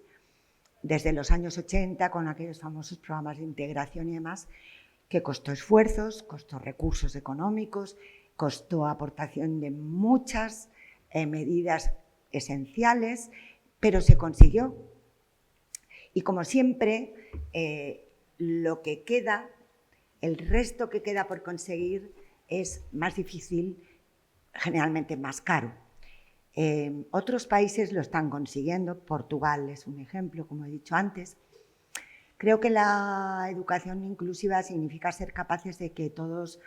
desde los años 80 con aquellos famosos programas de integración y demás, que costó esfuerzos, costó recursos económicos, costó aportación de muchas medidas esenciales, pero se consiguió. Y como siempre, lo que queda, el resto que queda por conseguir es más difícil, generalmente más caro. Otros países lo están consiguiendo, Portugal es un ejemplo, como he dicho antes. Creo que la educación inclusiva significa ser capaces de que todos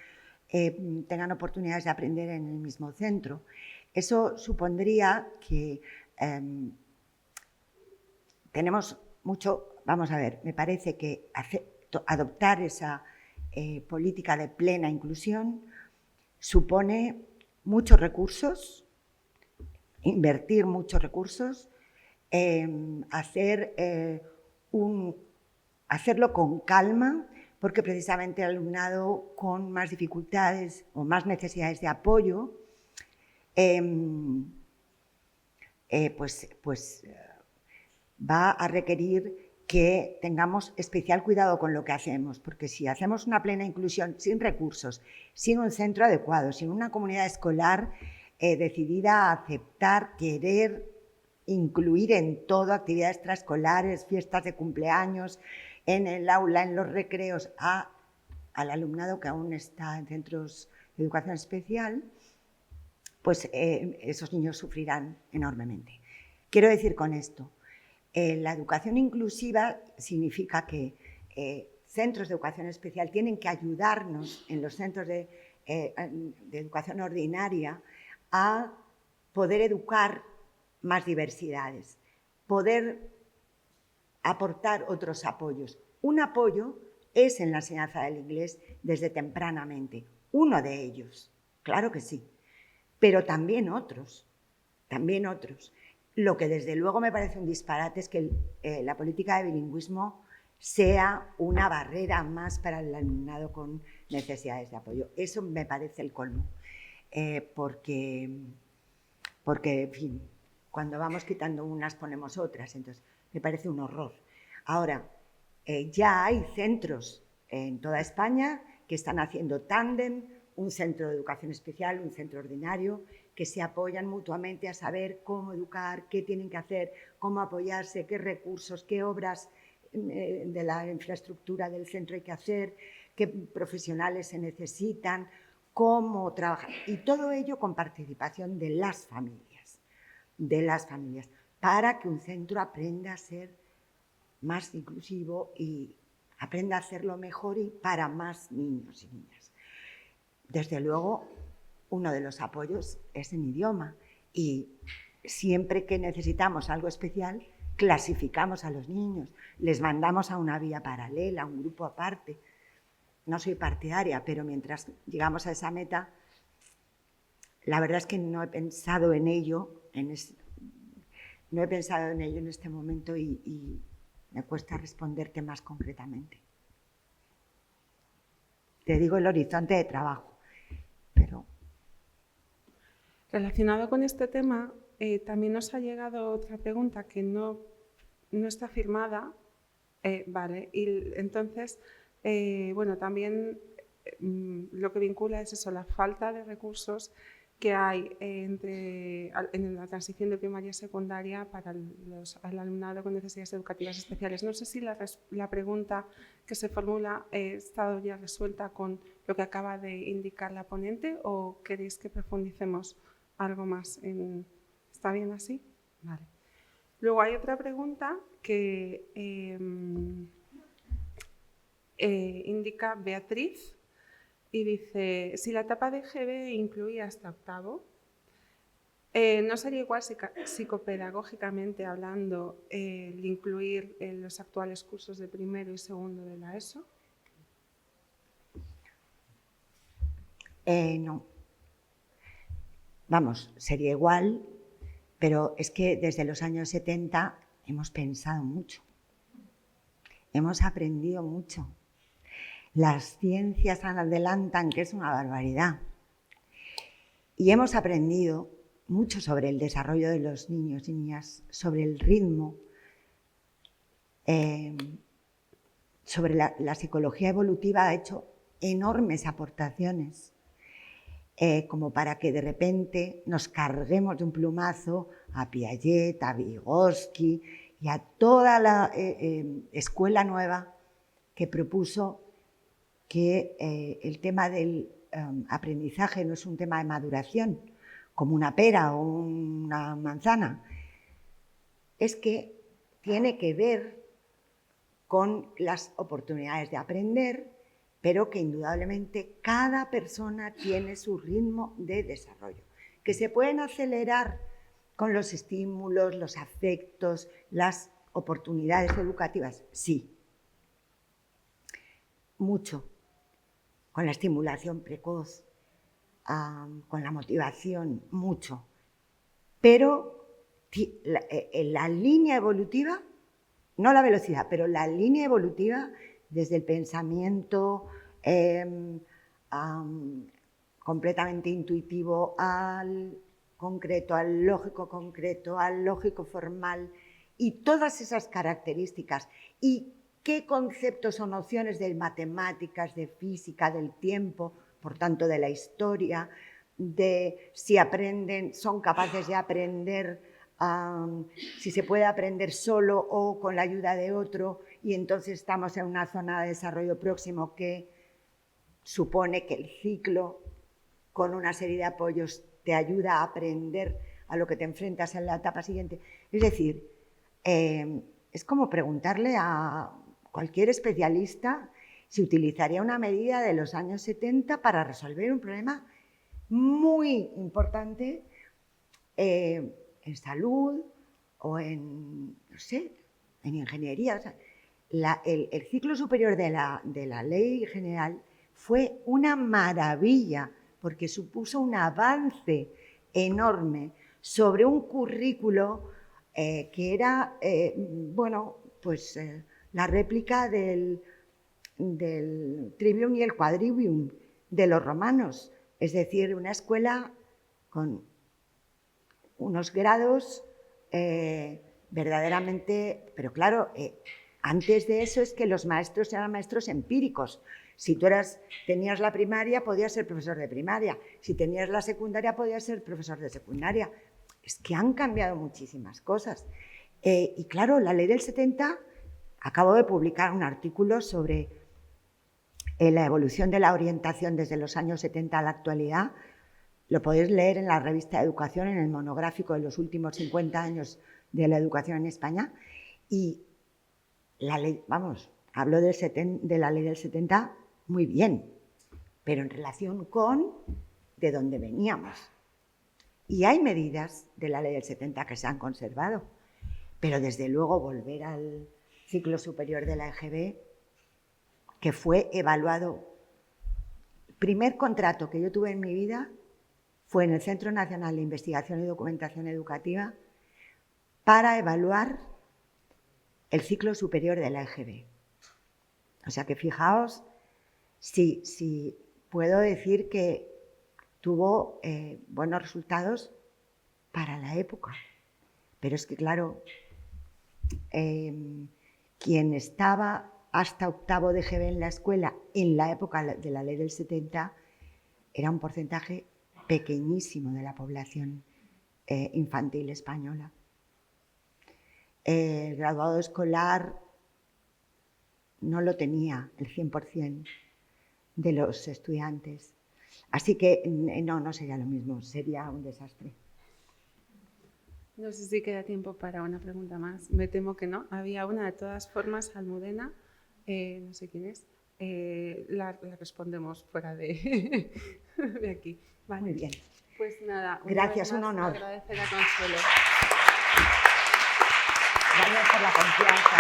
tengan oportunidades de aprender en el mismo centro. Eso supondría que tenemos mucho, vamos a ver, me parece que adoptar esa política de plena inclusión supone muchos recursos, invertir muchos recursos, hacerlo con calma, porque precisamente el alumnado con más dificultades o más necesidades de apoyo, va a requerir que tengamos especial cuidado con lo que hacemos, porque si hacemos una plena inclusión sin recursos, sin un centro adecuado, sin una comunidad escolar decidida a aceptar, querer incluir en todo actividades extraescolares, fiestas de cumpleaños, en el aula, en los recreos, al alumnado que aún está en centros de educación especial, pues esos niños sufrirán enormemente. Quiero decir con esto, la educación inclusiva significa que centros de educación especial tienen que ayudarnos en los centros de educación ordinaria a poder educar más diversidades, poder aportar otros apoyos. Un apoyo es en la enseñanza del inglés desde tempranamente, uno de ellos, claro que sí, pero también otros. Lo que desde luego me parece un disparate es que la política de bilingüismo sea una barrera más para el alumnado con necesidades de apoyo. Eso me parece el colmo, porque, en fin, cuando vamos quitando unas ponemos otras, entonces me parece un horror. Ahora, ya hay centros en toda España que están haciendo tándem, un centro de educación especial, un centro ordinario, que se apoyan mutuamente a saber cómo educar, qué tienen que hacer, cómo apoyarse, qué recursos, qué obras de la infraestructura del centro hay que hacer, qué profesionales se necesitan, cómo trabajar. Y todo ello con participación de las familias, para que un centro aprenda a ser más inclusivo y aprenda a hacerlo mejor y para más niños y niñas. Desde luego, uno de los apoyos es en idioma y siempre que necesitamos algo especial, clasificamos a los niños, les mandamos a una vía paralela, a un grupo aparte. No soy partidaria, pero mientras llegamos a esa meta, la verdad es que no he pensado en ello en este momento y me cuesta responderte más concretamente. Te digo el horizonte de trabajo, pero... Relacionado con este tema, también nos ha llegado otra pregunta que no está firmada, vale, y entonces, bueno, también lo que vincula es eso, la falta de recursos que hay en la transición de primaria a secundaria para el alumnado con necesidades educativas especiales. No sé si la pregunta que se formula ha estado ya resuelta con lo que acaba de indicar la ponente o queréis que profundicemos algo más. ¿Está bien así? Vale. Luego hay otra pregunta que indica Beatriz y dice, si la etapa de GB incluía hasta octavo, ¿no sería igual psicopedagógicamente hablando el incluir los actuales cursos de primero y segundo de la ESO? No. Vamos, sería igual, pero es que desde los años 70 hemos pensado mucho, hemos aprendido mucho. Las ciencias adelantan, que es una barbaridad. Y hemos aprendido mucho sobre el desarrollo de los niños y niñas, sobre el ritmo, sobre la psicología evolutiva ha hecho enormes aportaciones, como para que de repente nos carguemos de un plumazo a Piaget, a Vygotsky y a toda la escuela nueva que propuso que el tema del aprendizaje no es un tema de maduración, como una pera o una manzana, es que tiene que ver con las oportunidades de aprender, pero que indudablemente cada persona tiene su ritmo de desarrollo, que se pueden acelerar con los estímulos, los afectos, las oportunidades educativas, sí, mucho, con la estimulación precoz, con la motivación, mucho, pero la línea evolutiva, no la velocidad, pero la línea evolutiva desde el pensamiento completamente intuitivo al concreto, al lógico concreto, al lógico formal y todas esas características y qué conceptos o nociones de matemáticas, de física, del tiempo, por tanto de la historia, de si aprenden, son capaces de aprender, si se puede aprender solo o con la ayuda de otro, y entonces estamos en una zona de desarrollo próximo que supone que el ciclo, con una serie de apoyos, te ayuda a aprender a lo que te enfrentas en la etapa siguiente. Es decir, es como preguntarle a cualquier especialista si utilizaría una medida de los años 70 para resolver un problema muy importante en salud o en, no sé, en ingeniería. O sea, el ciclo superior de la ley general fue una maravilla porque supuso un avance enorme sobre un currículo que era, bueno, pues la réplica del trivium y el quadrivium de los romanos, es decir, una escuela con unos grados verdaderamente, pero claro, antes de eso es que los maestros eran maestros empíricos. Si tú tenías la primaria, podías ser profesor de primaria. Si tenías la secundaria, podías ser profesor de secundaria. Es que han cambiado muchísimas cosas. Y claro, la ley del 70, acabo de publicar un artículo sobre la evolución de la orientación desde los años 70 a la actualidad. Lo podéis leer en la revista de Educación, en el monográfico de los últimos 50 años de la educación en España. Y la ley, vamos, hablo de la ley del 70 muy bien, pero en relación con de dónde veníamos. Y hay medidas de la ley del 70 que se han conservado, pero desde luego volver al ciclo superior de la EGB, que fue evaluado. El primer contrato que yo tuve en mi vida fue en el Centro Nacional de Investigación y Documentación Educativa para evaluar el ciclo superior de la EGB. O sea que fijaos si puedo decir que tuvo buenos resultados para la época. Pero es que, claro, quien estaba hasta octavo de EGB en la escuela en la época de la ley del 70 era un porcentaje pequeñísimo de la población infantil española. El graduado escolar no lo tenía el 100% de los estudiantes. Así que no sería lo mismo, sería un desastre. No sé si queda tiempo para una pregunta más. Me temo que no. Había una, de todas formas, Almudena, no sé quién es, la respondemos fuera de aquí. Vale. Muy bien. Pues nada, gracias, un honor. Agradecer a Consuelo. Gracias por la confianza.